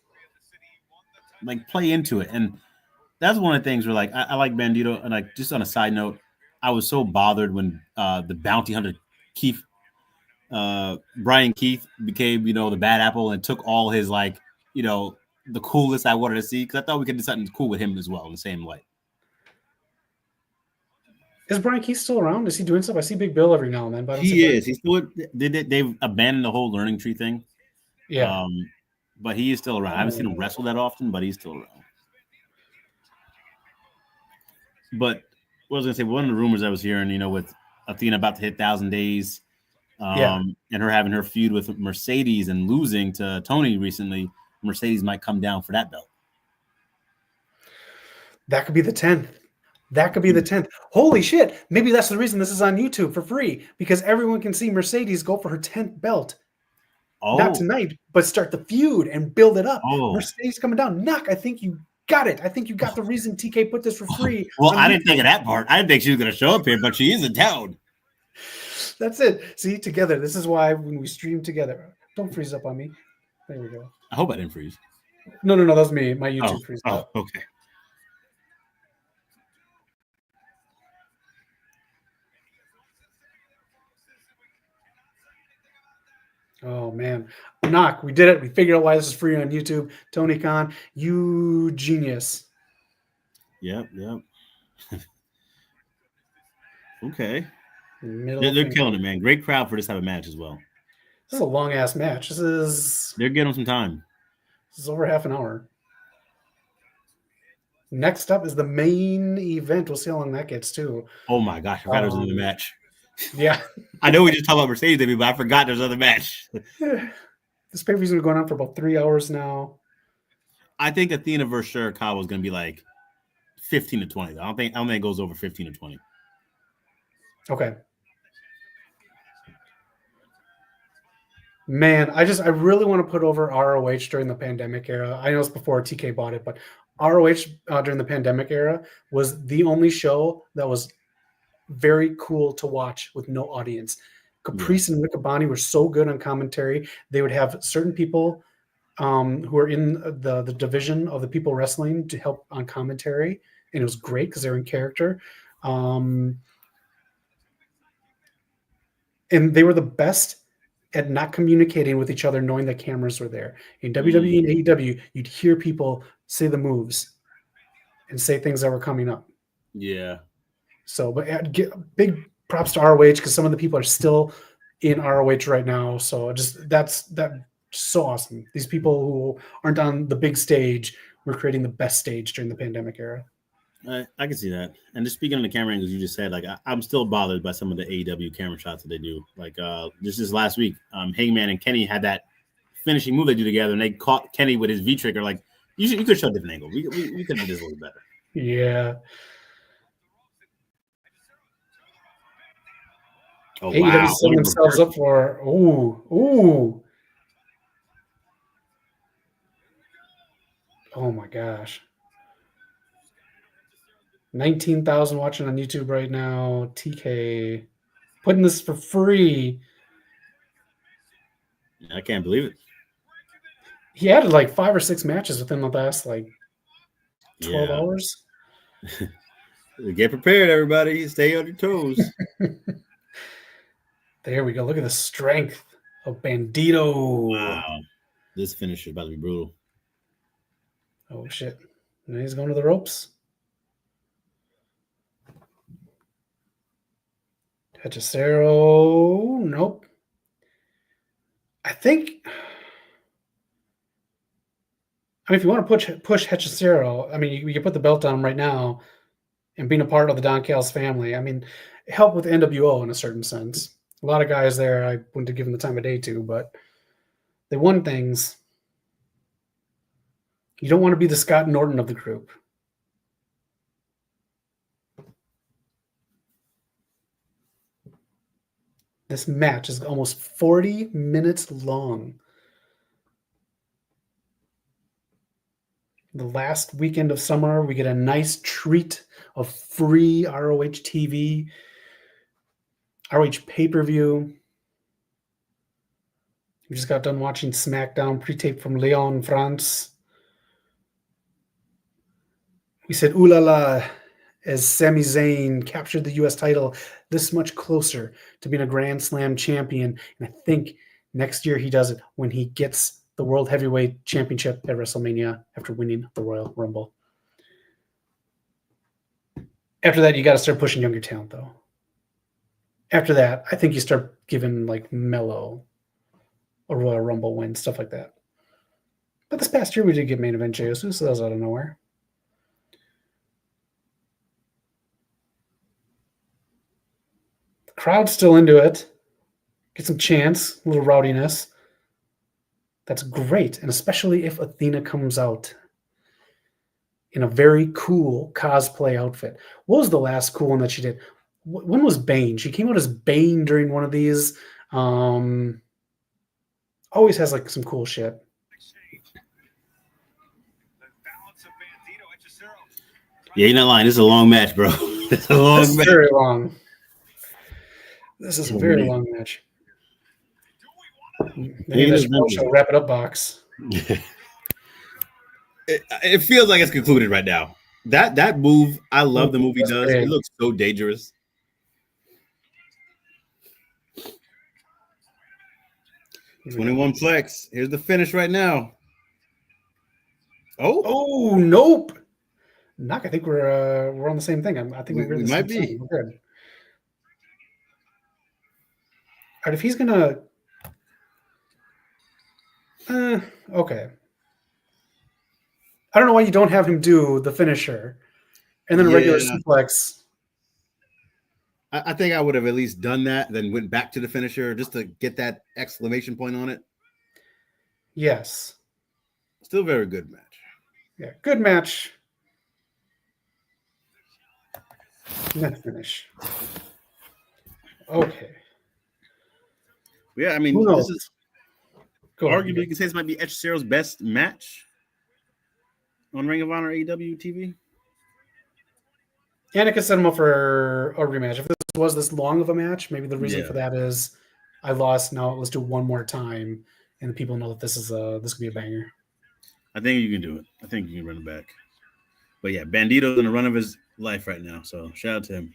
Speaker 2: Like play into it, and that's one of the things where like I like Bandito. And like just on a side note, I was so bothered when the bounty hunter Keith, Brian Keith became the bad apple and took all his like the coolest I wanted to see, because I thought we could do something cool with him as well in the same way.
Speaker 5: Is Brian Keith still around? Is he doing stuff? I see Big Bill every now and then, but I don't see
Speaker 2: He
Speaker 5: Brian.
Speaker 2: is. He's still. They've abandoned the whole learning tree thing.
Speaker 5: Yeah.
Speaker 2: But he is still around. I haven't seen him wrestle that often, but he's still around. But what I was gonna say, one of the rumors I was hearing, with Athena about to hit 1,000 days, and her having her feud with Mercedes and losing to Tony recently, Mercedes might come down for that belt.
Speaker 5: That could be the 10th. That could be the 10th. Holy shit. Maybe that's the reason this is on YouTube for free, because everyone can see Mercedes go for her 10th belt.
Speaker 2: Oh,
Speaker 5: Not tonight, but start the feud and build it up.
Speaker 2: Oh.
Speaker 5: Mercedes coming down. Knock, I think you got it. I think you got the reason TK put this for free.
Speaker 2: Well, I didn't think of that part. I didn't think she was going to show up here, but she is in town.
Speaker 5: That's it. See, together. This is why when we stream together. Don't freeze up on me. There we go.
Speaker 2: I hope I didn't freeze.
Speaker 5: No, that was me. My YouTube freeze up.
Speaker 2: Oh, okay.
Speaker 5: Oh, man. Knock, we did it. We figured out why this is free on YouTube. Tony Khan, you genius.
Speaker 2: Yep. Okay.
Speaker 5: Middle
Speaker 2: They're killing it, man. Great crowd for this type of match as well.
Speaker 5: This is a long-ass match.
Speaker 2: They're getting them some time.
Speaker 5: This is over half an hour. Next up is the main event. We'll see how long that gets, too.
Speaker 2: Oh, my gosh. I forgot there was another match.
Speaker 5: Yeah.
Speaker 2: I know we just talked about Mercedes, baby, but I forgot there's another match.
Speaker 5: This pay-per-view's been going on for about 3 hours now.
Speaker 2: I think Athena versus Shirakawa is going to be like 15 to 20. I don't think it goes over 15 to 20.
Speaker 5: Okay. Man, I really want to put over ROH during the pandemic era. I know it's before TK bought it, but ROH during the pandemic era was the only show that was very cool to watch with no audience. Caprice and Riccaboni were so good on commentary. They would have certain people who are in the division of the people wrestling to help on commentary, and it was great because they were in character. And they were the best at not communicating with each other, knowing that cameras were there. In WWE and AEW, you'd hear people say the moves and say things that were coming up.
Speaker 2: Yeah.
Speaker 5: So, but big props to ROH, because some of the people are still in ROH right now. So that's so awesome. These people who aren't on the big stage were creating the best stage during the pandemic era.
Speaker 2: I can see that. And just speaking on the camera angles, you just said, like, I'm still bothered by some of the AEW camera shots that they do. Like, just this last week, Hangman and Kenny had that finishing move they do together, and they caught Kenny with his V-trigger. Like, you could show a different angle. We could have done this a little better.
Speaker 5: Yeah.
Speaker 2: Oh,
Speaker 5: AEW
Speaker 2: wow.
Speaker 5: setting themselves up for, ooh. Oh, my gosh. 19,000 watching on YouTube right now. TK putting this for free.
Speaker 2: I can't believe it.
Speaker 5: He added like 5 or 6 matches within the last like 12 hours.
Speaker 2: Get prepared, everybody. Stay on your toes.
Speaker 5: There we go. Look at the strength of Bandito.
Speaker 2: Wow. This finish is about to be brutal.
Speaker 5: Oh, shit. Now he's going to the ropes. Hechicero. Nope. I mean, if you want to push Hechicero, I mean, you can put the belt on him right now and being a part of the Don Callis family. I mean, help with NWO in a certain sense. A lot of guys there I wouldn't have given the time of day to, but they won things. You don't want to be the Scott Norton of the group. This match is almost 40 minutes long. The last weekend of summer, we get a nice treat of free ROH TV, ROH pay-per-view. We just got done watching SmackDown pre-tape from Lyon, France. We said, ooh la la, as Sami Zayn captured the U.S. title this much closer to being a Grand Slam champion. And I think next year he does it when he gets the World Heavyweight Championship at WrestleMania after winning the Royal Rumble. After that, you got to start pushing younger talent, though. After that, I think you start giving like Mello a Royal Rumble win, stuff like that. But this past year, we did get main event Jey Uso, so that was out of nowhere. The crowd's still into it. Get some chants, a little rowdiness. That's great, and especially if Athena comes out in a very cool cosplay outfit. What was the last cool one that she did? When was Bane? She came out as Bane during one of these. Always has like some cool shit.
Speaker 2: Yeah, you're not lying. This is a long match, bro. It's a long
Speaker 5: This is
Speaker 2: match.
Speaker 5: very long. This is a very long match. Maybe this show wrap it up box.
Speaker 2: It feels like it's concluded right now. That move, I love the move he does.
Speaker 5: Big.
Speaker 2: It looks so dangerous.
Speaker 5: Here
Speaker 2: 21 Plex. Here's the finish right now.
Speaker 5: Oh, nope. Knock. I think we're on the same thing. I think we're
Speaker 2: we
Speaker 5: the
Speaker 2: might
Speaker 5: same
Speaker 2: be.
Speaker 5: thing. We're good. All right, if he's gonna, okay. I don't know why you don't have him do the finisher and then a regular
Speaker 2: Yeah.
Speaker 5: suplex.
Speaker 2: I think I would have at least done that, then went back to the finisher just to get that exclamation point on it.
Speaker 5: Yes.
Speaker 2: Still very good match.
Speaker 5: Yeah, good match. Net finish. Okay.
Speaker 2: Yeah, I mean,
Speaker 5: Who knows?
Speaker 2: this is
Speaker 5: Go ahead.
Speaker 2: arguably, you can say this might be Edge Cesaro's best match on Ring of Honor AEW TV.
Speaker 5: And it could set him up for a rematch. If this was this long of a match, maybe the reason
Speaker 2: Yeah.
Speaker 5: for that is I lost. Now let's do one more time, and the people know that this could be a banger.
Speaker 2: I think you can do it. I think you can run it back. But yeah, Bandito's in the run of his life right now. So shout out to him.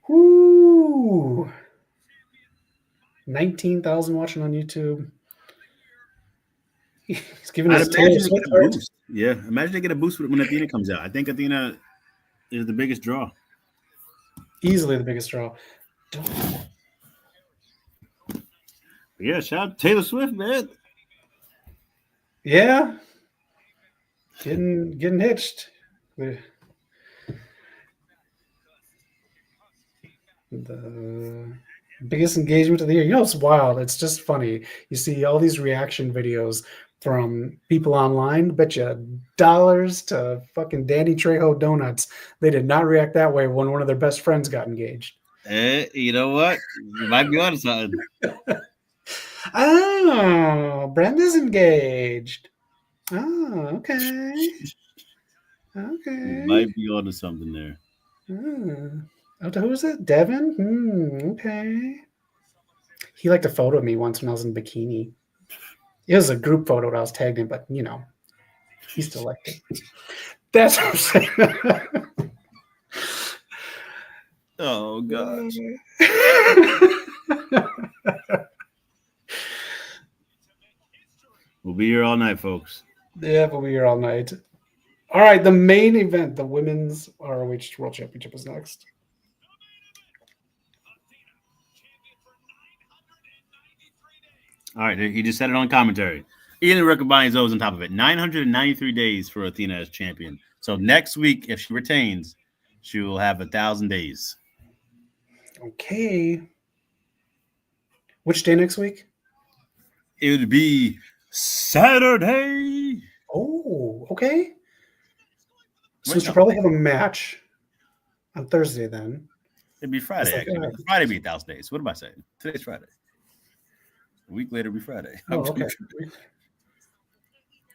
Speaker 5: Woo! 19,000 watching on YouTube. He's giving
Speaker 2: I'd
Speaker 5: his
Speaker 2: imagine
Speaker 5: Taylor
Speaker 2: they
Speaker 5: Swift
Speaker 2: get a
Speaker 5: art.
Speaker 2: boost. Yeah, imagine they get a boost when Athena comes out. I think Athena is the biggest draw.
Speaker 5: Easily the biggest draw.
Speaker 2: Yeah, shout out to Taylor Swift, man.
Speaker 5: Yeah. Getting hitched. The biggest engagement of the year. You know, it's wild. It's just funny. You see all these reaction videos from people online. Bet you dollars to fucking Danny Trejo donuts. They did not react that way when one of their best friends got engaged.
Speaker 2: You know what? You might be on something.
Speaker 5: Oh, Brenda's engaged. Oh, okay. Okay.
Speaker 2: You might be on to something there.
Speaker 5: Oh, who is it? Devin? Okay. He liked a photo of me once when I was in bikini. It was a group photo that I was tagged in, but you know, he still liked it. That's what I'm saying.
Speaker 2: Oh gosh. We'll be here all night, folks.
Speaker 5: Yeah, we'll be here all night. All right, the main event, the Women's ROH World Championship is next.
Speaker 2: All right, he just said it on commentary. Ian Riccoboni's O's on top of it. 993 days for Athena as champion. So next week, if she retains, she will have 1,000 days.
Speaker 5: Okay. Which day next week?
Speaker 2: It would be Saturday.
Speaker 5: Oh, Okay. So
Speaker 2: Wait,
Speaker 5: she'll
Speaker 2: no.
Speaker 5: probably have a match on Thursday then.
Speaker 2: It'd be Friday,
Speaker 5: It's like,
Speaker 2: actually. Friday be 1,000 days. What am I saying? Today's Friday. A week later be Friday.
Speaker 5: Oh, okay.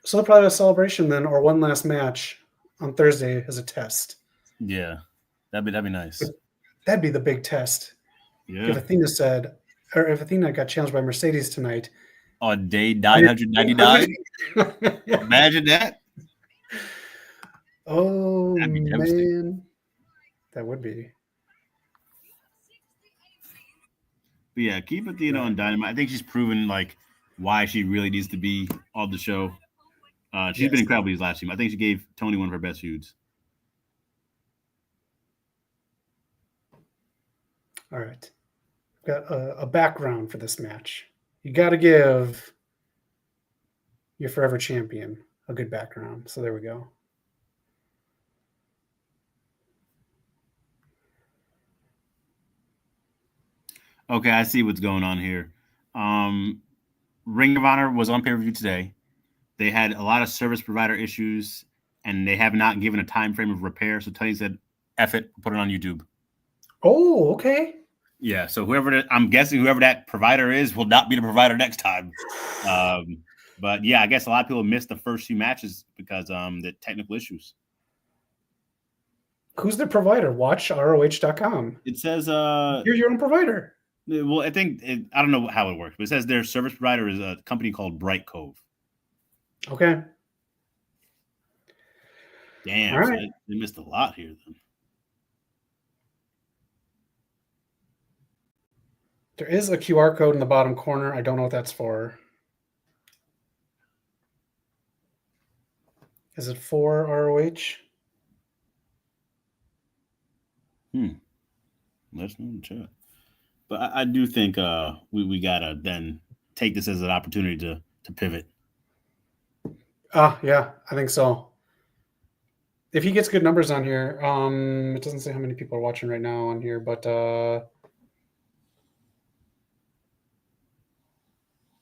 Speaker 5: So they'll probably have a celebration then, or one last match on Thursday as a test.
Speaker 2: Yeah. That'd be nice.
Speaker 5: That'd be the big test.
Speaker 2: Yeah.
Speaker 5: If Athena said, or if Athena got challenged by Mercedes tonight.
Speaker 2: On day 999. Imagine that.
Speaker 5: Oh,
Speaker 2: That'd be devastating.
Speaker 5: man. That would be.
Speaker 2: But yeah, keep Athena on Dynamite. I think she's proven like why she really needs to be on the show. She's been incredible these last few. I think she gave Tony one of her best feuds.
Speaker 5: All right. Got a background for this match. You got to give your forever champion a good background. So there we go.
Speaker 2: Okay, I see what's going on here. Ring of Honor was on pay-per-view today. They had a lot of service provider issues, and they have not given a time frame of repair. So Tony said, F it, put it on YouTube.
Speaker 5: Oh, okay.
Speaker 2: Yeah, so I'm guessing whoever that provider is will not be the provider next time. But yeah, I guess a lot of people missed the first few matches because the technical issues.
Speaker 5: Who's the provider? Watch ROH.com.
Speaker 2: It says
Speaker 5: You're your own provider.
Speaker 2: well, I don't know how it works, but it says their service provider is a company called Bright Cove.
Speaker 5: Okay.
Speaker 2: Damn,
Speaker 5: All right.
Speaker 2: so they missed a lot here then.
Speaker 5: There is a QR code in the bottom corner. I don't know what that's for. Is it for ROH?
Speaker 2: Let's know in the chat. But I do think we gotta then take this as an opportunity to pivot.
Speaker 5: Yeah, I think so. If he gets good numbers on here, it doesn't say how many people are watching right now on here, but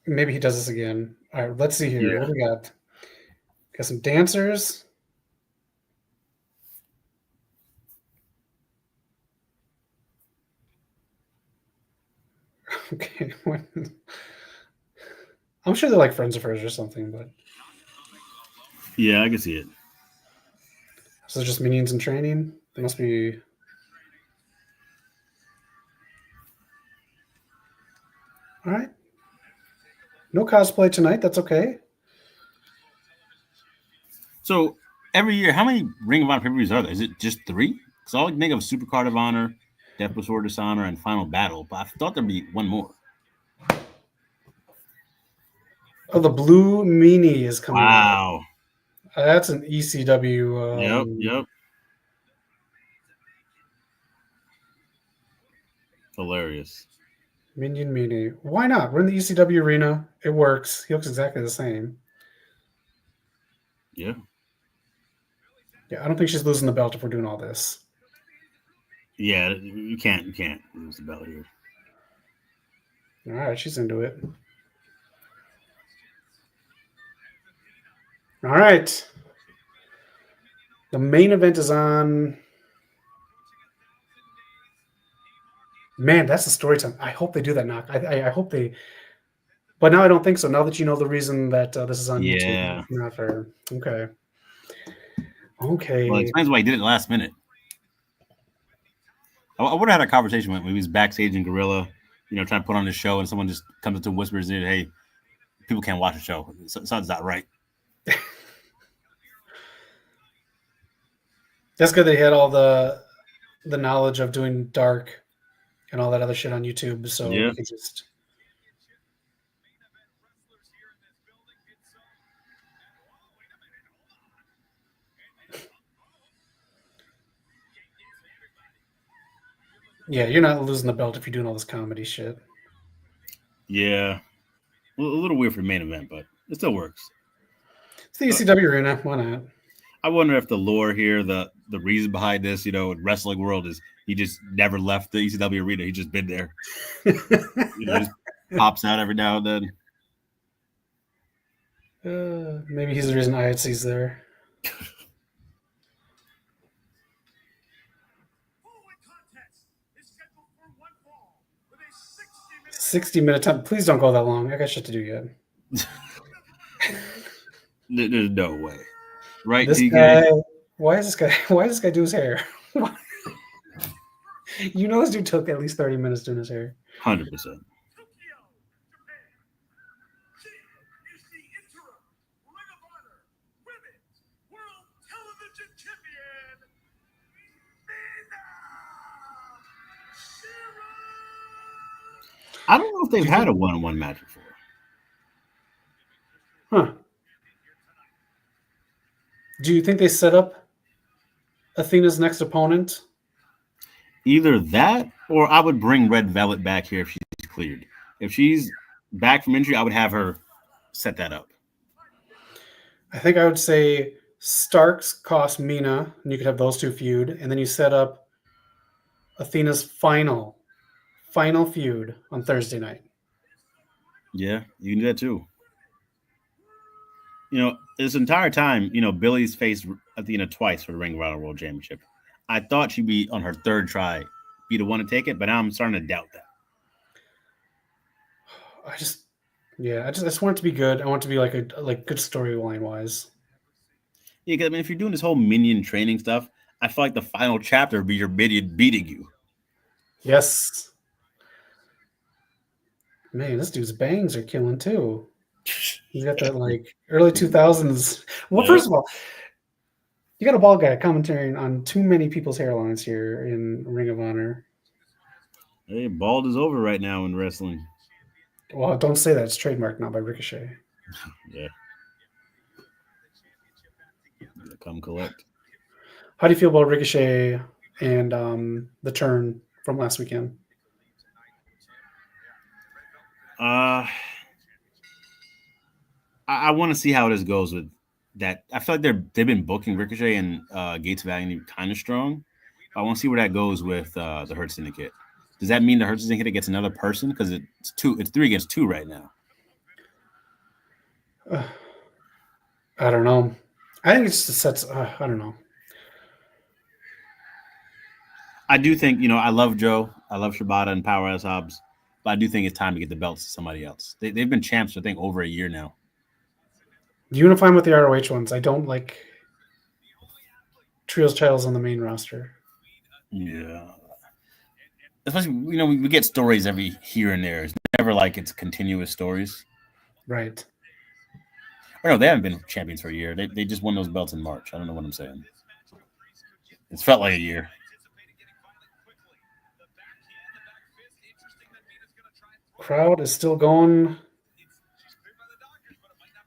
Speaker 5: maybe he does this again. All right, let's see here.
Speaker 2: Yeah.
Speaker 5: What do we got? Got some dancers. Okay. I'm sure they're like friends of hers or something, but
Speaker 2: Yeah, I can see it.
Speaker 5: so just minions in training. They must be. All right. No cosplay tonight. That's okay.
Speaker 2: So every year, how many Ring of Honor pay-per-views are there? Is it just 3? Because I think of Supercard of Honor, Death Before Dishonor, and Final Battle, but I thought there'd be one more.
Speaker 5: Oh, the blue meanie is coming out.
Speaker 2: Wow.
Speaker 5: That's an ECW.
Speaker 2: Yep. Hilarious.
Speaker 5: Minion meanie. Why not? We're in the ECW arena. It works. He looks exactly the same.
Speaker 2: Yeah.
Speaker 5: Yeah, I don't think she's losing the belt if we're doing all this.
Speaker 2: Yeah, you can't lose the belt here.
Speaker 5: All right, she's into it. All right. The main event is on. Man, that's the story time. I hope they do that knock. I hope they. But now I don't think so. Now that you know the reason that this is on
Speaker 2: Yeah.
Speaker 5: YouTube. Not fair. Okay. Okay.
Speaker 2: Well, it explains why he did it last minute. I would have had a conversation with him. He was backstage in Gorilla, trying to put on his show, and someone just comes up to whispers in, hey, people can't watch the show. Something's not right.
Speaker 5: That's good that he had all the knowledge of doing dark and all that other shit on YouTube. So
Speaker 2: Yeah.
Speaker 5: he could just. Yeah, you're not losing the belt if you're doing all this comedy shit.
Speaker 2: Yeah. A little weird for the main event, but it still works.
Speaker 5: It's the ECW arena. Why not?
Speaker 2: I wonder if the lore here, the reason behind this, in wrestling world is he just never left the ECW arena. He's just been there. Just pops out every now and then.
Speaker 5: Maybe he's the reason IHC's there.
Speaker 4: With a 60-minute
Speaker 5: 60-minute time. Please don't go that long. I got shit to do yet.
Speaker 2: There's no way, right?
Speaker 5: This
Speaker 2: TK?
Speaker 5: guy. Why does this guy do his hair? You know this dude took at least 30 minutes doing his hair.
Speaker 2: 100%.
Speaker 4: Tokyo, Japan. She is the interim Ring of Honor Women's World Television Champion, Mina Shira.
Speaker 2: I don't know if they've had a one-on-one match before.
Speaker 5: Huh. Do you think they set up Athena's next opponent?
Speaker 2: Either that, or I would bring Red Velvet back here if she's cleared. If she's back from injury, I would have her set that up.
Speaker 5: I think I would say Starks cost Mina, and you could have those two feud, and then you set up Athena's final feud on Thursday night.
Speaker 2: Yeah, you can do that too. You know, this entire time, you know, Billy's faced Athena twice for the Ring of Honor World Championship. I thought she'd be on her third try, be the one to take it, but now I'm starting to doubt that.
Speaker 5: I just want it to be good. I want it to be like good storyline wise.
Speaker 2: Yeah, because I mean, if you're doing this whole minion training stuff, I feel like the final chapter would be your minion beating you.
Speaker 5: Yes. Man, this dude's bangs are killing too. He's got that like early 2000s. Well,
Speaker 2: Yeah.
Speaker 5: first of all, you got a bald guy commentating on too many people's hairlines here in Ring of Honor.
Speaker 2: Hey, bald is over right now in wrestling.
Speaker 5: Well, don't say that. It's trademarked now by Ricochet.
Speaker 2: Yeah. Come collect.
Speaker 5: How do you feel about Ricochet and the turn from last weekend?
Speaker 2: I want to see how this goes with that. I feel like they've been booking Ricochet and Gates of Agony kind of strong. I want to see where that goes with the Hurt Syndicate. Does that mean the Hurt Syndicate gets another person? Because it's 3 against 2 right now.
Speaker 5: I don't know. I think it's just sets. I don't know.
Speaker 2: I do think, you know, I love Joe. I love Shibata and Powerhouse Hobbs. But I do think it's time to get the belts to somebody else. They've been champs for, I think, over a year now.
Speaker 5: Unifying with the ROH ones. I don't like trios titles on the main roster.
Speaker 2: Yeah. Especially, you know, we get stories every here and there. It's never like it's continuous stories.
Speaker 5: Right.
Speaker 2: Or no, they haven't been champions for a year. They just won those belts in March. I don't know what I'm saying. It's felt like a year.
Speaker 5: Crowd is still going.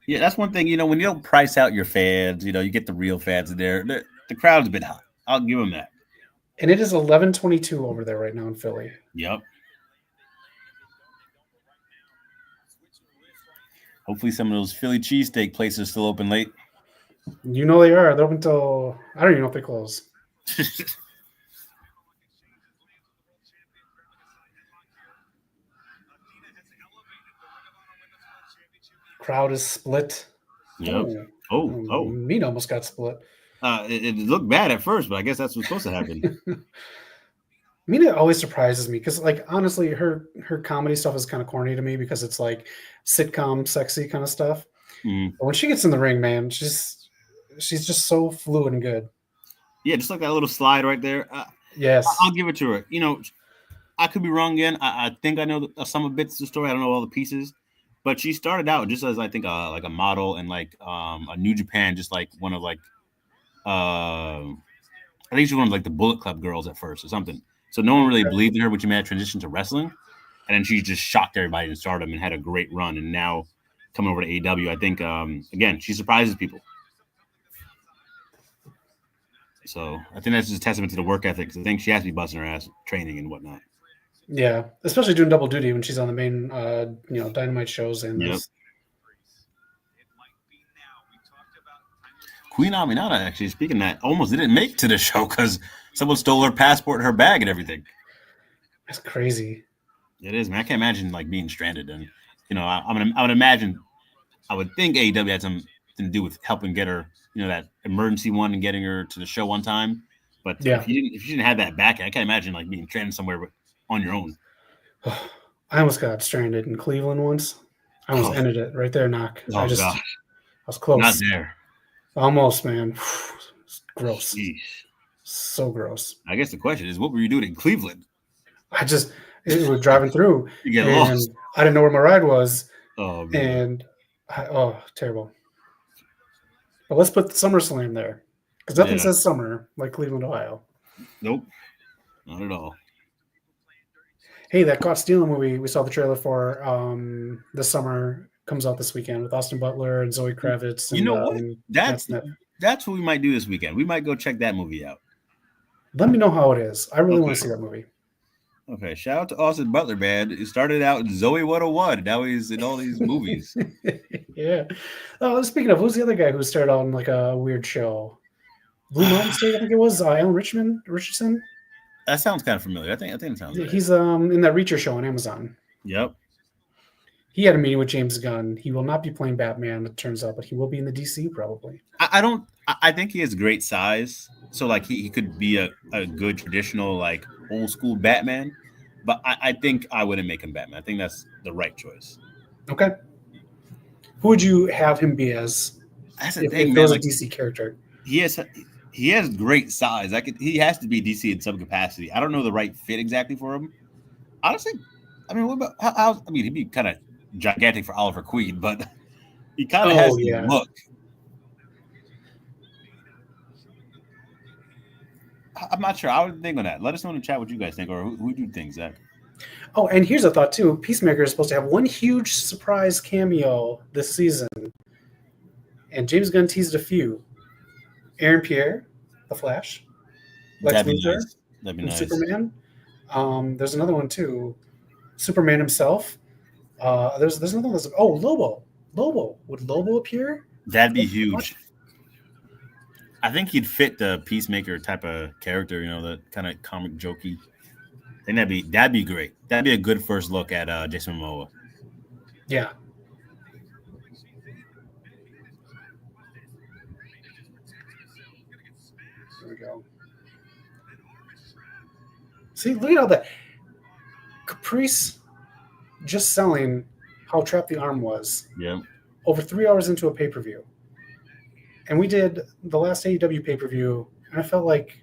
Speaker 2: Yeah, that's one thing. You know, when you don't price out your fans, you know, you get the real fans in there. The crowd's been hot. I'll give them that.
Speaker 5: And it is 11:22 over there right now in Philly.
Speaker 2: Yep. Hopefully some of those Philly cheesesteak places are still open late.
Speaker 5: You know they are. They're open until I don't even know if they close. Crowd is split.
Speaker 2: Yep. Oh.
Speaker 5: Mina almost got split.
Speaker 2: It looked bad at first, but I guess that's what's supposed to happen.
Speaker 5: Mina always surprises me because, like, honestly, her comedy stuff is kind of corny to me because it's like sitcom, sexy kind of stuff.
Speaker 2: Mm.
Speaker 5: But when she gets in the ring, man, she's just so fluid and good.
Speaker 2: Yeah, just like that little slide right there.
Speaker 5: Yes,
Speaker 2: I'll give it to her. You know, I could be wrong again. I think I know some of bits of the story. I don't know all the pieces, but she started out just as I think like a model and like a New Japan, just like one of like I think she was one of like the Bullet Club girls at first or something. So no one really believed in her when she made a transition to wrestling, and then she just shocked everybody in Stardom and had a great run. And now coming over to AEW, I think again she surprises people. So I think that's just a testament to the work ethic. I think she has to be busting her ass training and whatnot.
Speaker 5: Yeah, especially doing double duty when she's on the main, Dynamite shows and
Speaker 2: Yep.
Speaker 5: this.
Speaker 2: Queen Aminata, actually, speaking of that, almost didn't make it to the show because someone stole her passport, her bag, and everything.
Speaker 5: That's crazy.
Speaker 2: It is, man. I can't imagine like being stranded. And I would imagine, I would think AEW had something to do with helping get her that emergency one and getting her to the show on time. But
Speaker 5: Yeah.
Speaker 2: if you didn't have that back, I can't imagine like being stranded somewhere on your own.
Speaker 5: I almost got stranded in Cleveland once. I almost ended it right there, knock.
Speaker 2: Oh
Speaker 5: I
Speaker 2: God,
Speaker 5: was close.
Speaker 2: not there.
Speaker 5: Almost, man. It's gross.
Speaker 2: Jeez.
Speaker 5: So gross.
Speaker 2: I guess the question is, what were you doing in Cleveland?
Speaker 5: It was driving through.
Speaker 2: You get
Speaker 5: and
Speaker 2: lost.
Speaker 5: I didn't know where my ride was.
Speaker 2: Oh man.
Speaker 5: And terrible. But let's put SummerSlam there. Because nothing says summer like Cleveland, Ohio.
Speaker 2: Nope. Not at all.
Speaker 5: Hey, that Caught Stealing movie we saw the trailer for this summer comes out this weekend with Austin Butler and Zoe Kravitz. And,
Speaker 2: you know what? That's
Speaker 5: Matt
Speaker 2: what we might do this weekend. We might go check that movie out.
Speaker 5: Let me know how it is. I really want to see that movie.
Speaker 2: Okay, shout out to Austin Butler, man. He started out in Zoe 101. Now he's in all these movies.
Speaker 5: Yeah. Oh, speaking of, who's the other guy who started on like a weird show? Blue Mountain State, I think it was. Alan Richardson.
Speaker 2: That sounds kind of familiar. I think it sounds.
Speaker 5: Yeah,
Speaker 2: right.
Speaker 5: he's in that Reacher show on Amazon.
Speaker 2: Yep.
Speaker 5: He had a meeting with James Gunn. He will not be playing Batman, it turns out, but he will be in the DC probably.
Speaker 2: I think he has great size. So like he could be a good traditional like old school Batman. But I think I wouldn't make him Batman. I think that's the right choice.
Speaker 5: Okay. Who would you have him be as?
Speaker 2: That's the
Speaker 5: if
Speaker 2: thing,
Speaker 5: he
Speaker 2: man.
Speaker 5: was
Speaker 2: Like,
Speaker 5: a DC character.
Speaker 2: He has great size. He has to be DC in some capacity. I don't know the right fit exactly for him. Honestly, I mean, what about how? I mean, he'd be kind of gigantic for Oliver Queen, but he kind of has the look. I'm not sure. I would think on that. Let us know in the chat what you guys think, or who do you think, Zach?
Speaker 5: Oh, and here's a thought too. Peacemaker is supposed to have one huge surprise cameo this season, and James Gunn teased a few. Aaron Pierre, The Flash, Lex Luthor,
Speaker 2: That'd be nice.
Speaker 5: Superman. There's another one too. Superman himself. There's another one. Lobo. Would Lobo appear?
Speaker 2: That'd be huge. I think he'd fit the Peacemaker type of character, that kind of comic jokey. I think that'd be great. That'd be a good first look at Jason Momoa.
Speaker 5: Yeah. There we go. See, look at all that. Caprice just selling how trapped the arm was.
Speaker 2: Yeah.
Speaker 5: Over 3 hours into a pay-per-view. And we did the last AEW pay-per-view, and I felt like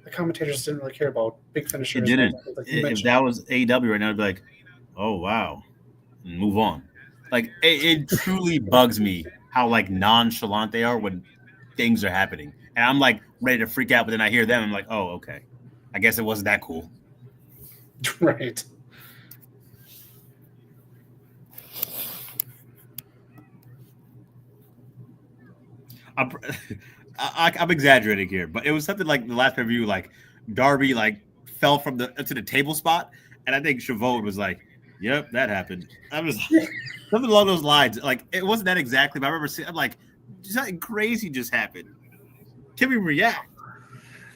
Speaker 5: the commentators didn't really care about big finishers.
Speaker 2: It didn't. If that was AEW right now, I'd be like, oh, wow. And move on. Like, it truly bugs me how, like, nonchalant they are when things are happening. And I'm, like, ready to freak out, but then I hear them, I'm like, oh, okay. I guess it wasn't that cool.
Speaker 5: Right.
Speaker 2: I'm exaggerating here, but it was something like the last review, like Darby like fell from to the table spot, and I think Chavot was like, "Yep, that happened." I was something along those lines. Like it wasn't that exactly, but I remember seeing. I'm like, something crazy just happened. Can we react?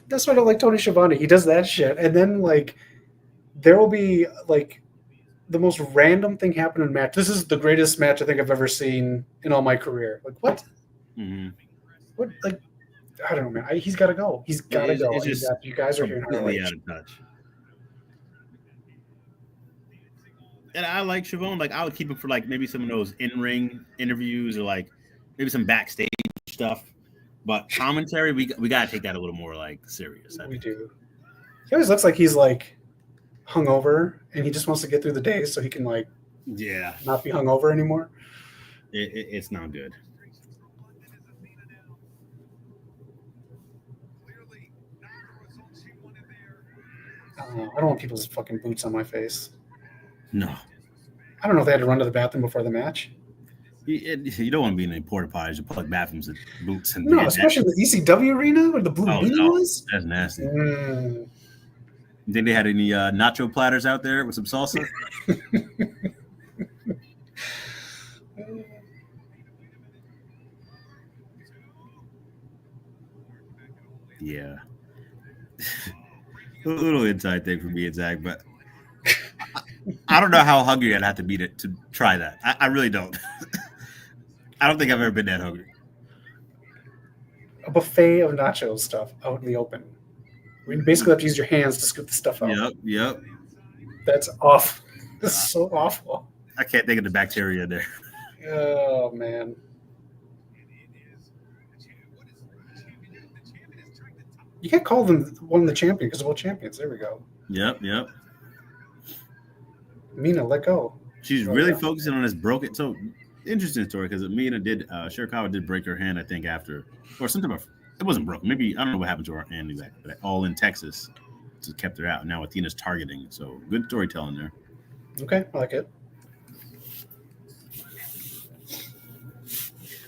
Speaker 5: That's why I don't like Tony Schiavone. He does that shit, and then like there will be like the most random thing happen in a match. This is the greatest match I think I've ever seen in all my career. Like what?
Speaker 2: Mm-hmm.
Speaker 5: What, like, I don't know, man. He's got to go. He's got to go. You guys are here in
Speaker 2: completely
Speaker 5: ROH.
Speaker 2: out of touch. And I like Chavon. Like, I would keep him for like maybe some of those in-ring interviews or like maybe some backstage stuff. But commentary, we got to take that a little more like serious.
Speaker 5: We do. He always looks like he's like hungover, and he just wants to get through the day so he can like not be hungover anymore.
Speaker 2: It's not good.
Speaker 5: I don't want people's fucking boots on my face.
Speaker 2: No.
Speaker 5: I don't know if they had to run to the bathroom before the match.
Speaker 2: You don't want to be in any porta potties or public bathrooms with boots. And
Speaker 5: no, especially the ECW arena where the blue beanie was.
Speaker 2: That's nasty. You think they had any nacho platters out there with some salsa? Yeah. A little inside thing for me and Zach, but I don't know how hungry I'd have to be to try that. I really don't. I don't think I've ever been that hungry.
Speaker 5: a buffet of nacho stuff out in the open. You basically have to use your hands to scoop the stuff out.
Speaker 2: Yep.
Speaker 5: That's awful. This is so awful.
Speaker 2: I can't think of the bacteria there.
Speaker 5: Oh man. You can't call them one of the champion because they're both champions. There we go.
Speaker 2: Yep.
Speaker 5: Mina, let go.
Speaker 2: She's really focusing on this broken. So interesting story because Mina did Shirakawa did break her hand, I think, after or something. It wasn't broken. Maybe I don't know what happened to her hand exactly, but all in Texas, just kept her out. Now Athena's targeting. So good storytelling there.
Speaker 5: Okay, I like it.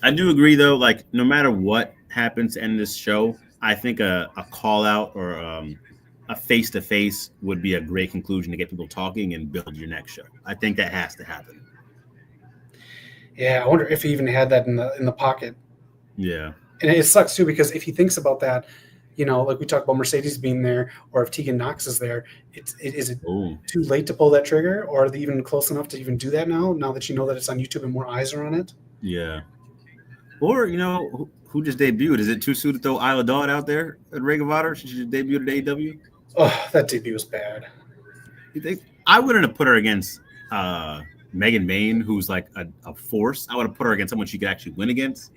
Speaker 2: I do agree though. Like no matter what happens to end this show, I think a call out or a face to face would be a great conclusion to get people talking and build your next show. I think that has to happen.
Speaker 5: Yeah, I wonder if he even had that in the pocket.
Speaker 2: Yeah,
Speaker 5: and it sucks too because if he thinks about that, like we talked about Mercedes being there, or if Tegan Knox is there, is it too late to pull that trigger, or are they even close enough to even do that now that you know that it's on YouTube and more eyes are on it?
Speaker 2: Yeah. Or, who just debuted? Is it too soon to throw Isla Dawn out there at Ring of Honor? She just debuted at AEW?
Speaker 5: Oh, that debut was bad.
Speaker 2: You think? I wouldn't have put her against Megan Bain, who's like a force. I would have put her against someone she could actually win against.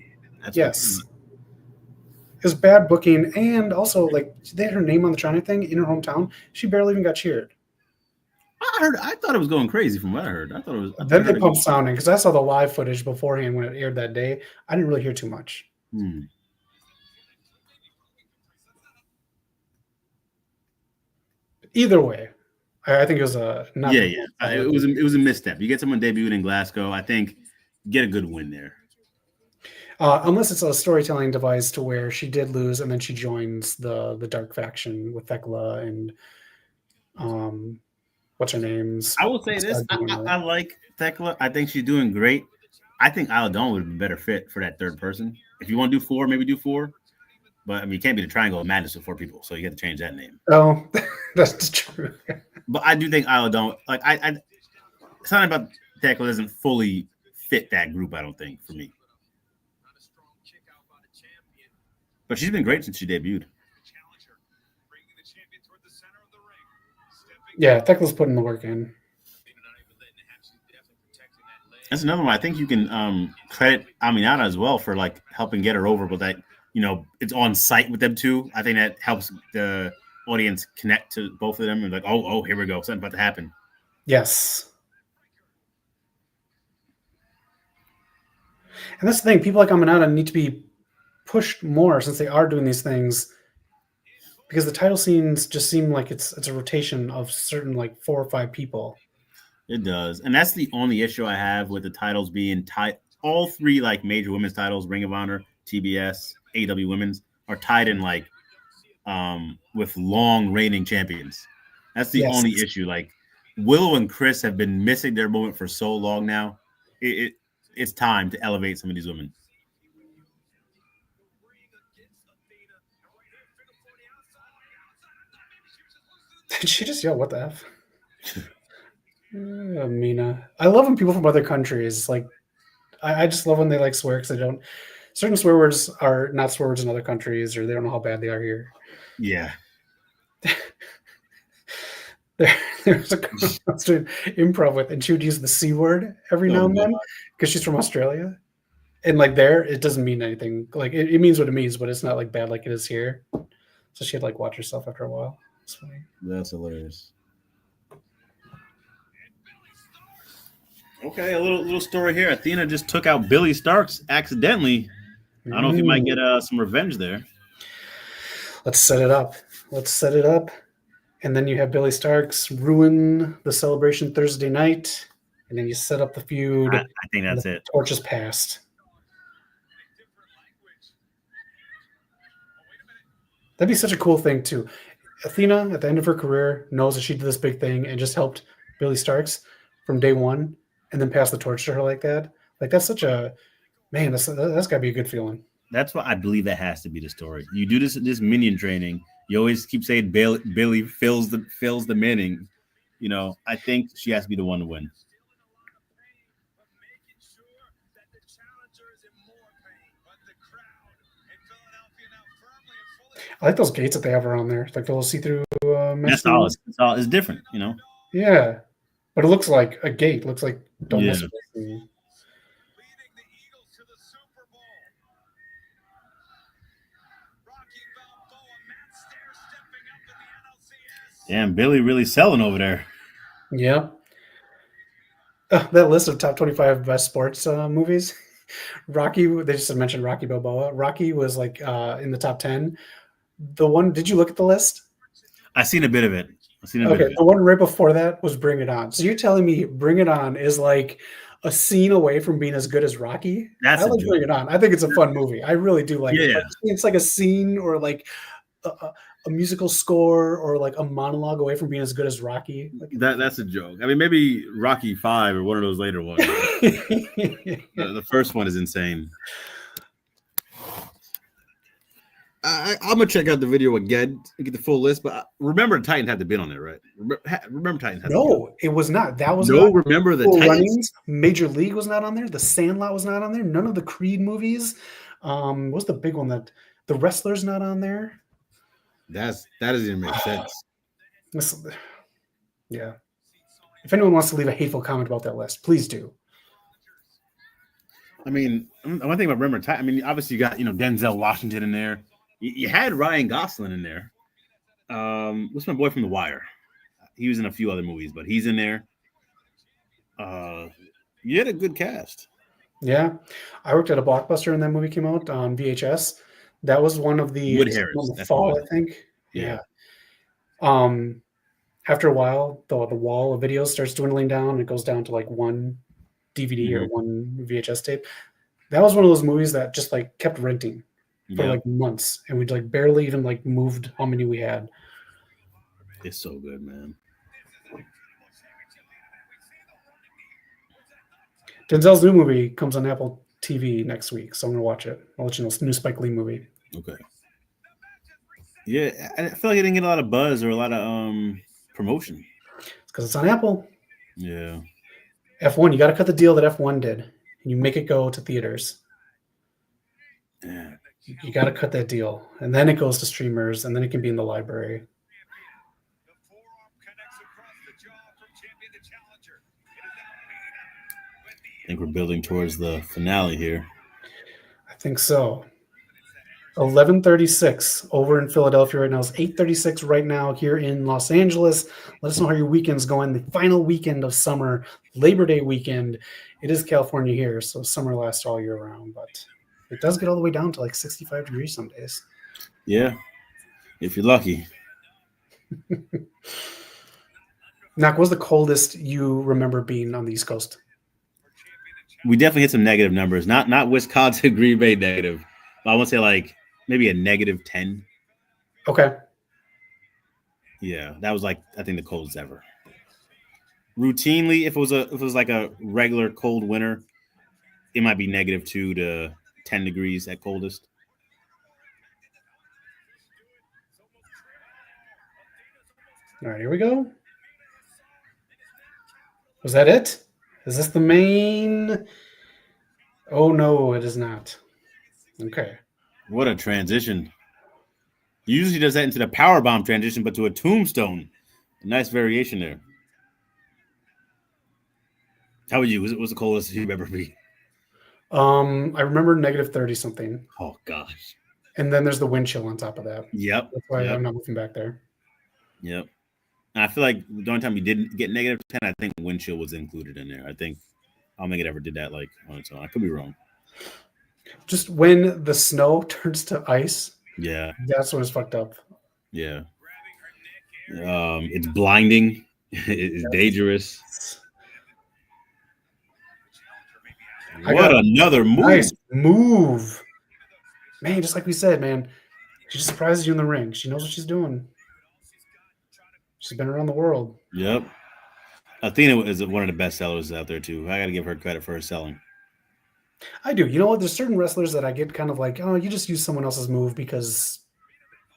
Speaker 5: Yes. It was bad booking, and also, like, they had her name on the China thing in her hometown. She barely even got cheered.
Speaker 2: I thought it was going crazy from what I heard.
Speaker 5: Then they pumped sounding because I saw the live footage beforehand when it aired that day. I didn't really hear too much. Either way, I think it was a
Speaker 2: it was a misstep. You get someone debuted in Glasgow, I think get a good win there.
Speaker 5: Unless it's a storytelling device to where she did lose and then she joins the dark faction with Thekla and what's her name's.
Speaker 2: I will say this: I like Thekla. I think she's doing great. I think Isla Dawn would be a better fit for that third person. If you want to do 4, maybe do 4. But I mean, you can't be the Triangle of Madness with 4 people, so you have to change that name.
Speaker 5: Oh, that's true.
Speaker 2: But I do think Isla Dawn, like it's not about Thekla doesn't fully fit that group. I don't think for me. But she's been great since she debuted.
Speaker 5: Yeah, Thekla's putting the work in.
Speaker 2: That's another one. I think you can credit Aminata as well for like helping get her over, but that it's on site with them too. I think that helps the audience connect to both of them and like, oh, here we go, something about to happen.
Speaker 5: Yes. And that's the thing. People like Aminata need to be pushed more since they are doing these things, because the title scenes just seem like it's a rotation of certain like 4 or 5 people.
Speaker 2: It does, and that's the only issue I have with the titles being tied. All 3 like major women's titles, Ring of Honor, TBS, AEW Women's, are tied in like with long reigning champions. That's the only issue. Like Willow and Chris have been missing their moment for so long now. It's time to elevate some of these women.
Speaker 5: Did she just yell, what the F? Mina. I love when people from other countries, like, I just love when they like swear because they don't. Certain swear words are not swear words in other countries, or they don't know how bad they are here.
Speaker 2: Yeah.
Speaker 5: There's a girl I was doing improv with, and she would use the C word every now and then because she's from Australia. And like there, it doesn't mean anything. Like it means what it means, but it's not like bad like it is here. So she had like watch herself after a while. It's funny.
Speaker 2: That's hilarious. Okay, a little story here. Athena just took out Billy Starks accidentally. I don't know if you might get some revenge there.
Speaker 5: Let's set it up. And then you have Billy Starks ruin the celebration Thursday night. And then you set up the feud.
Speaker 2: I think that's it.
Speaker 5: Torch is passed. That'd be such a cool thing, too. Athena, at the end of her career, knows that she did this big thing and just helped Billy Starks from day one and then pass the torch to her like that. Like, that's such a... Man, that's got to be a good feeling.
Speaker 2: That's why I believe that has to be the story. You do this minion training. You always keep saying Billy fills the minion. I think she has to be the one to win.
Speaker 5: I like those gates that they have around there, like the little see-through mesh
Speaker 2: That's all.
Speaker 5: things.
Speaker 2: It's different, you know.
Speaker 5: Yeah, but it looks like a gate. Looks like don't mess
Speaker 2: Yeah.
Speaker 5: with this thing.
Speaker 4: Leading the Eagles to the Super Bowl. Rocky Balboa, Matt Stair stepping up in the NLCS.
Speaker 2: Damn, Billy really selling over there.
Speaker 5: Yeah. That list of top 25 best sports movies. Rocky, they just mentioned Rocky Balboa. Rocky was like in the top 10. The one, did you look at the list?
Speaker 2: I seen a bit of it.
Speaker 5: Okay, the one right before that was Bring It On. So you're telling me Bring It On is like a scene away from being as good as Rocky?
Speaker 2: That's
Speaker 5: I
Speaker 2: a
Speaker 5: like
Speaker 2: joke.
Speaker 5: Bring It On. I think it's a fun movie. I really do like it.
Speaker 2: Yeah.
Speaker 5: But it's like a scene or like a musical score or like a monologue away from being as good as Rocky. Like,
Speaker 2: That's a joke. I mean, maybe Rocky 5 or one of those later ones. The first one is insane. I'm gonna check out the video again to get the full list. But remember, Titan had to bid on it, right? Remember, Titan had to bid on
Speaker 5: No, it was not. That was
Speaker 2: it. No,
Speaker 5: not.
Speaker 2: remember the
Speaker 5: Cool
Speaker 2: Titans.
Speaker 5: Runnings, Major League was not on there. The Sandlot was not on there. None of the Creed movies. What's the big one that the Wrestler's not on there?
Speaker 2: That doesn't even make sense.
Speaker 5: Yeah. If anyone wants to leave a hateful comment about that list, please do.
Speaker 2: I mean, one thing about Remember Titan. I mean, obviously you got Denzel Washington in there. You had Ryan Gosling in there. What's my boy from The Wire? He was in a few other movies, but he's in there. You had a good cast.
Speaker 5: Yeah, I worked at a Blockbuster when that movie came out on VHS. That was one of the
Speaker 2: Wood Harris.
Speaker 5: the fall, I think.
Speaker 2: Yeah.
Speaker 5: After a while, the wall of videos starts dwindling down. And it goes down to like one DVD or one VHS tape. That was one of those movies that just like kept renting for like months, and we like barely even like moved how many we had.
Speaker 2: It's so good, man.
Speaker 5: Denzel's new movie comes on Apple TV next week, so I'm gonna watch it. I'll let you know. It's a new Spike Lee movie.
Speaker 2: Okay. Yeah, I feel like it didn't get a lot of buzz or a lot of promotion.
Speaker 5: It's because it's on Apple.
Speaker 2: Yeah.
Speaker 5: F1, you got to cut the deal that F1 did, and you make it go to theaters.
Speaker 2: Yeah.
Speaker 5: You got to cut that deal, and then it goes to streamers, and then it can be in the library.
Speaker 4: The forearm connects across the jaw from champion to challenger.
Speaker 2: I think we're building towards the finale here.
Speaker 5: I think so. 11:36 over in Philadelphia right now. It's 8:36 right now here in Los Angeles. Let us know how your weekend's going. The final weekend of summer, Labor Day weekend. It is California here, so summer lasts all year round, but it does get all the way down to like 65 degrees some days.
Speaker 2: Yeah, if you're lucky.
Speaker 5: Knock, what was the coldest you remember being on the East Coast?
Speaker 2: We definitely hit some negative numbers. Not Wisconsin, Green Bay negative. But I want to say like maybe a -10.
Speaker 5: Okay.
Speaker 2: Yeah, that was like I think the coldest ever. Routinely, if it was like a regular cold winter, it might be -2 to 10 degrees at coldest.
Speaker 5: All right, here we go. Was that it? Is this the main? Oh, no, it is not. Okay.
Speaker 2: What a transition. He usually does that into the powerbomb transition, but to a tombstone. A nice variation there. How about you? What's the coldest you've ever been?
Speaker 5: I remember -30 something.
Speaker 2: Oh, gosh.
Speaker 5: And then there's the wind chill on top of that.
Speaker 2: Yep.
Speaker 5: That's why I'm not moving back there.
Speaker 2: Yep. And I feel like the only time we didn't get -10, I think wind chill was included in there. I don't think it ever did that like on its own. I could be wrong.
Speaker 5: Just when the snow turns to ice,
Speaker 2: Yeah.
Speaker 5: that's when it's fucked up.
Speaker 2: Yeah. It's blinding. It's dangerous. What another move.
Speaker 5: Nice move. Man, just like we said, man. She just surprises you in the ring. She knows what she's doing. She's been around the world.
Speaker 2: Yep. Athena is one of the best sellers out there, too. I got to give her credit for her selling.
Speaker 5: I do. You know what? There's certain wrestlers that I get kind of like, oh, you just use someone else's move because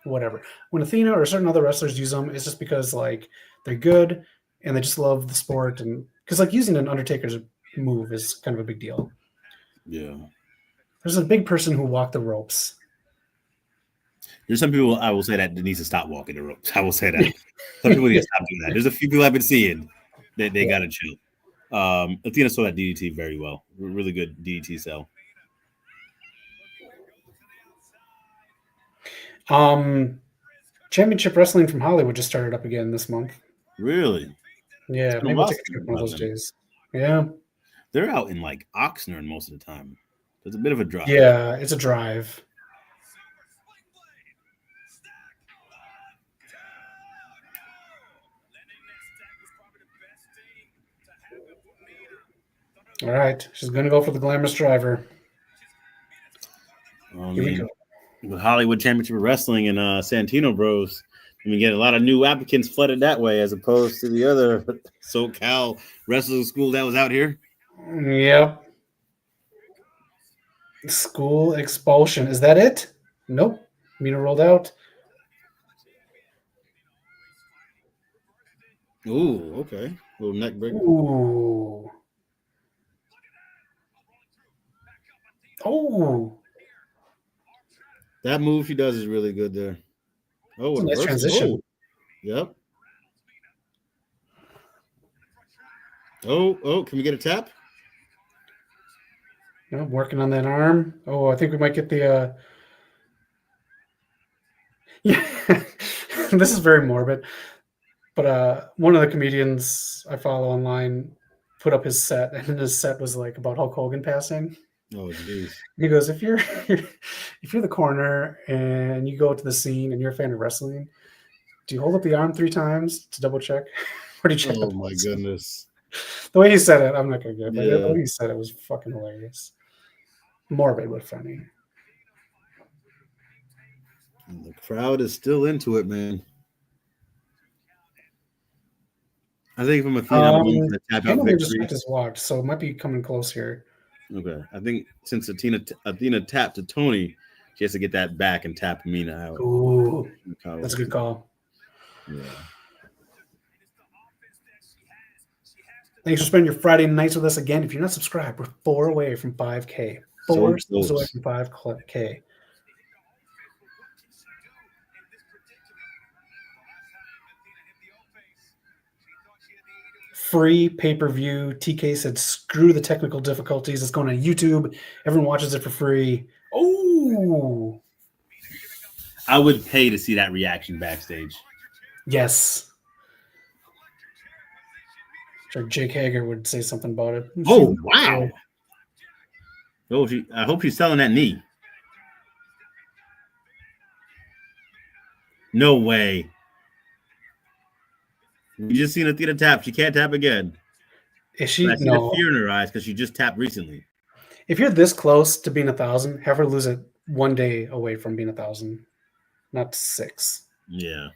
Speaker 5: whatever. When Athena or certain other wrestlers use them, it's just because like they're good and they just love the sport. And because like using an Undertaker's move is kind of a big deal.
Speaker 2: Yeah.
Speaker 5: There's a big person who walked the ropes.
Speaker 2: There's some people I will say that needs to stop walking the ropes. I will say that. Some people need to stop doing that. There's a few people I've been seeing that they gotta chill. Athena saw that DDT very well. Really good DDT sell.
Speaker 5: Championship Wrestling from Hollywood just started up again this month.
Speaker 2: Really?
Speaker 5: Yeah,
Speaker 2: been a
Speaker 5: maybe
Speaker 2: while
Speaker 5: we'll take a
Speaker 2: since
Speaker 5: trip
Speaker 2: I've
Speaker 5: one of
Speaker 2: done
Speaker 5: those
Speaker 2: them.
Speaker 5: days. Yeah.
Speaker 2: They're out in like Oxnard most of the time. It's a bit of a drive.
Speaker 5: Yeah, it's a drive. All right, she's gonna go for the glamorous driver.
Speaker 2: I
Speaker 5: Here we
Speaker 2: mean,
Speaker 5: go.
Speaker 2: with Hollywood Championship of Wrestling and Santino Bros, we get a lot of new applicants flooded that way as opposed to the other SoCal wrestling school that was out here.
Speaker 5: Yep. School expulsion. Is that it? Nope. Mina rolled out.
Speaker 2: Ooh, okay. Little neck break.
Speaker 5: Ooh. Oh.
Speaker 2: That move she does is really good there. Oh,
Speaker 5: It's a
Speaker 2: what a
Speaker 5: nice
Speaker 2: reversal.
Speaker 5: transition.
Speaker 2: Oh, yep. Oh, can we get a tap?
Speaker 5: No, working on that arm. Oh, I think we might get the yeah. This is very morbid. But one of the comedians I follow online put up his set, and his set was like about Hulk Hogan passing.
Speaker 2: Oh, jeez.
Speaker 5: He goes, if you're if you're the coroner and you go to the scene and you're a fan of wrestling, do you hold up the arm 3 times to double check? Or do you check the
Speaker 2: Oh, my
Speaker 5: pulse?
Speaker 2: goodness.
Speaker 5: The way he said it, I'm not gonna get it, but
Speaker 2: Yeah.
Speaker 5: the way he said it was fucking hilarious. Morbid but funny.
Speaker 2: And the crowd is still into it, man. I think from Athena, I'm going to tap out
Speaker 5: Hamilton
Speaker 2: victory.
Speaker 5: just his watch, so it might be coming close here.
Speaker 2: Okay. I think since Athena tapped to Tony, she has to get that back and tap Mina out.
Speaker 5: Ooh, that's a good call.
Speaker 2: Yeah.
Speaker 5: Thanks for spending your Friday nights with us again. If you're not subscribed, we're 4 away from 5K. 4
Speaker 2: close.
Speaker 5: away from 5K. Free pay-per-view. TK said, screw the technical difficulties. It's going on YouTube. Everyone watches it for free. Oh,
Speaker 2: I would pay to see that reaction backstage.
Speaker 5: yes. Sure, Jake Hager would say something about it.
Speaker 2: Oh, wow. Oh, I hope she's selling that knee. No way. We just seen Athena tap. She can't tap again.
Speaker 5: Is she?
Speaker 2: I see
Speaker 5: No.
Speaker 2: the fear in her eyes because she just tapped recently.
Speaker 5: If you're this close to being 1,000, have her lose it 1 day away from being 1,000, not 6.
Speaker 2: Yeah.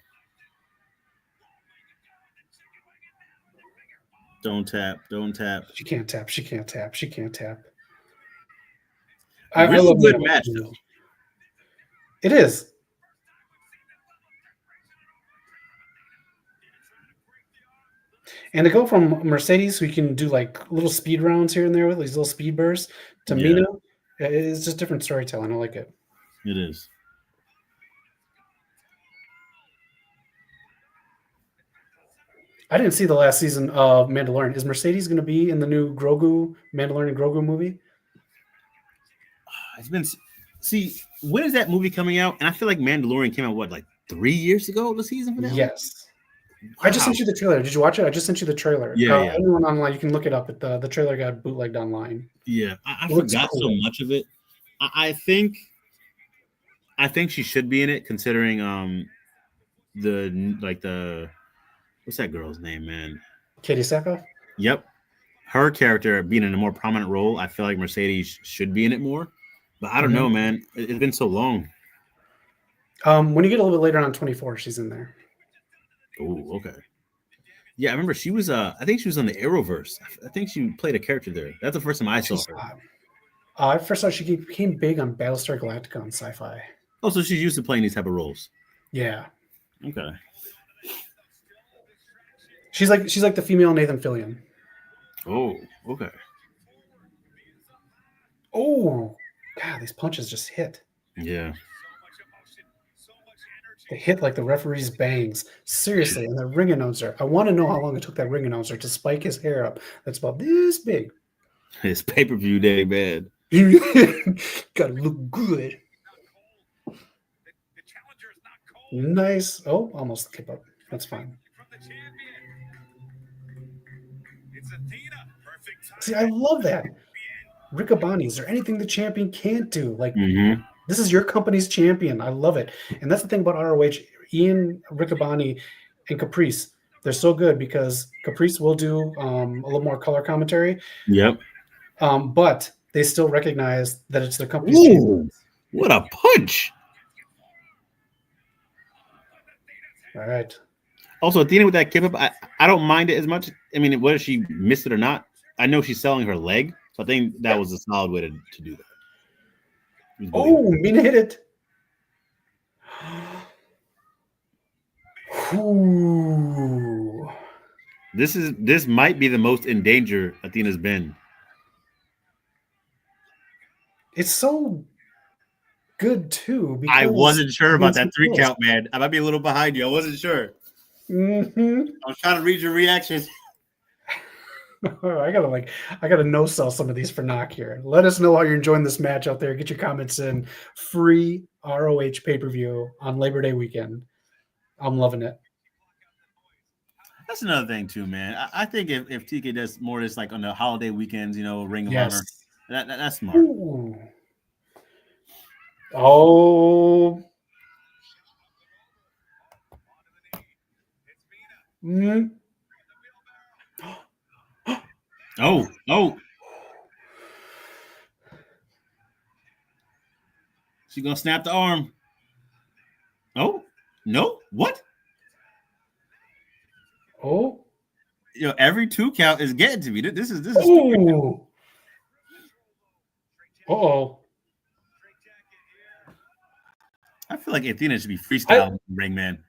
Speaker 2: Don't tap.
Speaker 5: She can't tap.
Speaker 2: Really
Speaker 5: love
Speaker 2: good
Speaker 5: Mina.
Speaker 2: match, though.
Speaker 5: It is. And to go from Mercedes, who you can do like little speed rounds here and there with these little speed bursts, to
Speaker 2: Yeah.
Speaker 5: Mina, it's just different storytelling. I like it.
Speaker 2: It is.
Speaker 5: I didn't see the last season of Mandalorian. Is Mercedes going to be in the new Mandalorian Grogu movie?
Speaker 2: It's been. See, when is that movie coming out? And I feel like Mandalorian came out, what, like 3 years ago, the season finale?
Speaker 5: Yes. I just sent you the trailer. Did you watch it? I just sent you the trailer.
Speaker 2: Yeah.
Speaker 5: Anyone online, you can look it up. The trailer got bootlegged online.
Speaker 2: Yeah, I
Speaker 5: It looks
Speaker 2: forgot
Speaker 5: cool.
Speaker 2: so much of it. I think she should be in it, considering the what's that girl's name, man?
Speaker 5: Katie Sackhoff?
Speaker 2: Yep, her character being in a more prominent role. I feel like Mercedes should be in it more, but I don't know, man. It's been so long.
Speaker 5: When you get a little bit later on 24, she's in there.
Speaker 2: Oh, okay. Yeah, I remember she was. I think she was on the Arrowverse. I think she played a character there. That's the first time I saw her.
Speaker 5: I first saw she became big on Battlestar Galactica on Sci-Fi.
Speaker 2: Oh, so she's used to playing these type of roles.
Speaker 5: Yeah,
Speaker 2: Okay.
Speaker 5: she's like the female Nathan Fillion.
Speaker 2: Oh, okay.
Speaker 5: Oh, God, these punches just hit.
Speaker 2: Yeah.
Speaker 5: They hit like the referee's bangs. Seriously, and the ring announcer. I want to know how long it took that ring announcer to spike his hair up. That's about this big.
Speaker 2: It's pay-per-view day, man.
Speaker 5: Gotta look good.
Speaker 4: The challenger is not cold.
Speaker 5: Nice. Oh, almost keep up. That's fine.
Speaker 4: From the champion. It's Athena. Perfect time.
Speaker 5: See, I love that. Riccaboni, is there anything the champion can't do? Like,
Speaker 2: Mm-hmm.
Speaker 5: this is your company's champion. I love it. And that's the thing about ROH. Ian, Riccaboni, and Caprice. They're so good because Caprice will do a little more color commentary,
Speaker 2: Yep.
Speaker 5: but they still recognize that it's their company's champion.
Speaker 2: Ooh, what a punch!
Speaker 5: All right.
Speaker 2: Also, Athena with that kip up, I don't mind it as much. I mean, whether she missed it or not, I know she's selling her leg, so I think that was a solid way to do that.
Speaker 5: Oh, Mina hit it. Ooh.
Speaker 2: This might be the most in danger Athena's been.
Speaker 5: It's so good too. Because
Speaker 2: I wasn't sure about that
Speaker 5: it's
Speaker 2: 3
Speaker 5: close.
Speaker 2: count, man. I might be a little behind you. I wasn't sure.
Speaker 5: Mhm.
Speaker 2: I was trying to read your reaction.
Speaker 5: I gotta no sell some of these for knock here. Let us know how you're enjoying this match out there. Get your comments in. Free ROH pay-per-view on Labor Day weekend. I'm loving it.
Speaker 2: That's another thing too, man. I think if TK does more of this like on the holiday weekends, Ring of
Speaker 5: Yes.
Speaker 2: Honor, that's smart.
Speaker 5: Ooh. Oh. Mm.
Speaker 2: Oh. She's gonna snap the arm. Oh, no, what?
Speaker 5: Oh.
Speaker 2: Every 2 count is getting to me. This is stupid.
Speaker 5: Oh. Uh-oh.
Speaker 2: I feel like Athena should be freestyling ring, man.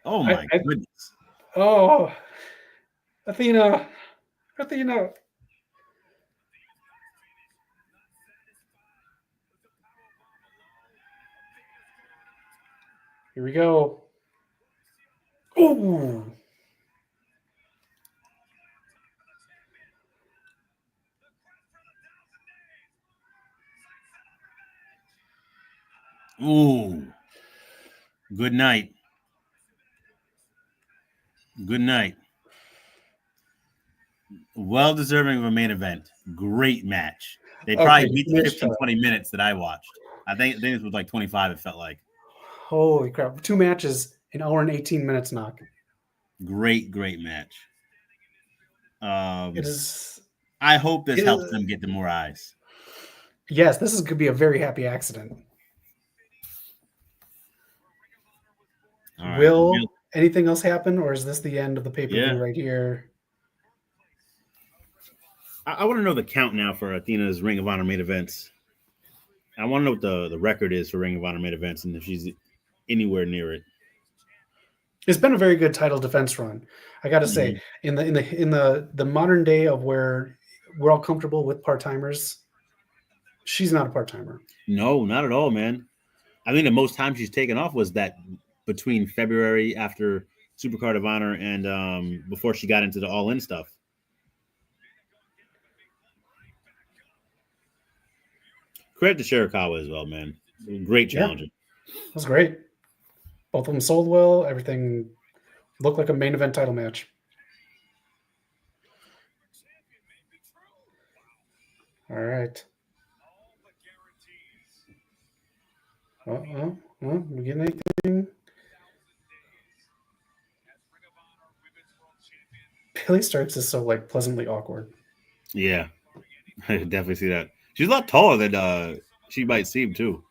Speaker 2: Oh my goodness.
Speaker 5: Oh. Athena. Here we go. Ooh.
Speaker 2: Ooh. Good night. Good night. Well deserving of a main event. Great match. They probably beat the 15, 20 minutes that I watched. I think this was like 25, it felt like.
Speaker 5: Holy crap. 2 matches, an hour and 18 minutes knock.
Speaker 2: Great match.
Speaker 5: It is.
Speaker 2: I hope this helps them get to more eyes.
Speaker 5: Yes, this could be a very happy accident.
Speaker 2: All
Speaker 5: Will
Speaker 2: right.
Speaker 5: anything else happen, or is this the end of the pay-per-view right here?
Speaker 2: I want to know the count now for Athena's Ring of Honor main events. I want to know what the record is for Ring of Honor main events and if she's anywhere near it.
Speaker 5: It's been a very good title defense run. I got to say, in the modern day of where we're all comfortable with part-timers, she's not a part-timer.
Speaker 2: No, not at all, man. I think the most time she's taken off was that between February after Supercard of Honor and before she got into the All-In stuff. Credit to Shirakawa as well, man. Great challenger.
Speaker 5: That was great. Both of them sold well. Everything looked like a main event title match. All right. We getting anything? Billy Starks is so like pleasantly awkward.
Speaker 2: Yeah, I definitely see that. She's a lot taller than she might seem too.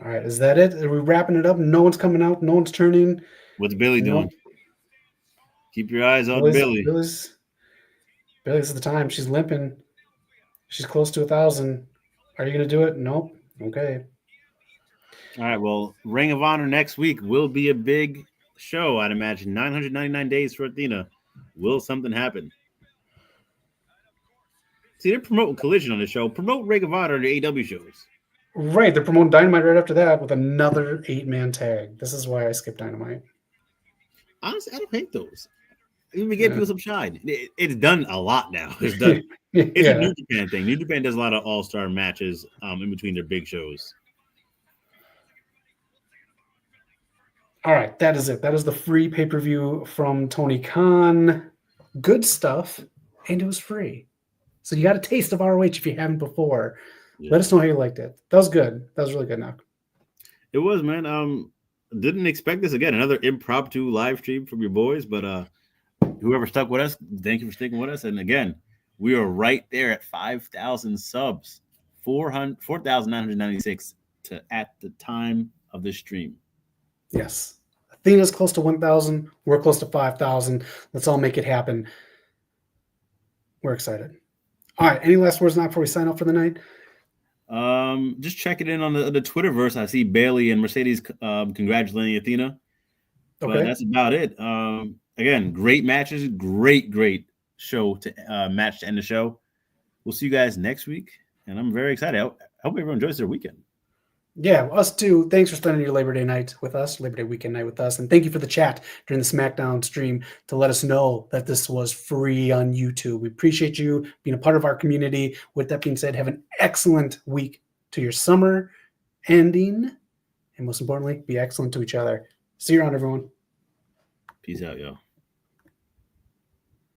Speaker 5: All right, is that it? Are we wrapping it up? No one's coming out. No one's turning.
Speaker 2: What's Billy doing? Keep your eyes on Billy.
Speaker 5: Billy's the time. She's limping. She's close to 1,000. Are you going to do it? Nope. Okay.
Speaker 2: All right. Well, Ring of Honor next week will be a big show, I'd imagine. 999 days for Athena. Will something happen? See, they're promoting Collision on the show. Promote Ring of Honor and the AW shows.
Speaker 5: Right, they're promoting Dynamite right after that with another 8-man tag. This is why I skipped Dynamite.
Speaker 2: Honestly, I don't hate those. Even give
Speaker 5: Yeah.
Speaker 2: people some shine. It's done a lot now. It's done. It's a
Speaker 5: Yeah.
Speaker 2: New Japan thing. New Japan does a lot of all-star matches in between their big shows.
Speaker 5: All right, that is it. That is the free pay-per-view from Tony Khan. Good stuff, and it was free. So you got a taste of ROH if you haven't before.
Speaker 2: Yeah.
Speaker 5: Let us know how you liked it. That was good. That was really good, Knock.
Speaker 2: It was, man. Didn't expect this again. Another impromptu live stream from your boys, but whoever stuck with us, thank you for sticking with us. And again, we are right there at 5,000 subs, 4,996 at the time of this stream.
Speaker 5: Yes. Athena's close to 1,000. We're close to 5,000. Let's all make it happen. We're excited. All right. Any last words now before we sign off for the night?
Speaker 2: Just checking in on the Twitterverse. I see Bailey and Mercedes congratulating Athena. But
Speaker 5: Okay.
Speaker 2: that's about it. Again, great matches, great show to match to end the show. We'll see you guys next week, and I'm very excited. I hope everyone enjoys their weekend.
Speaker 5: Yeah, us too. Thanks for spending your Labor Day night with us, Labor Day weekend night with us. And thank you for the chat during the SmackDown stream to let us know that this was free on YouTube. We appreciate you being a part of our community. With that being said, have an excellent week to your summer ending. And most importantly, be excellent to each other. See you around, everyone.
Speaker 2: Peace out, y'all.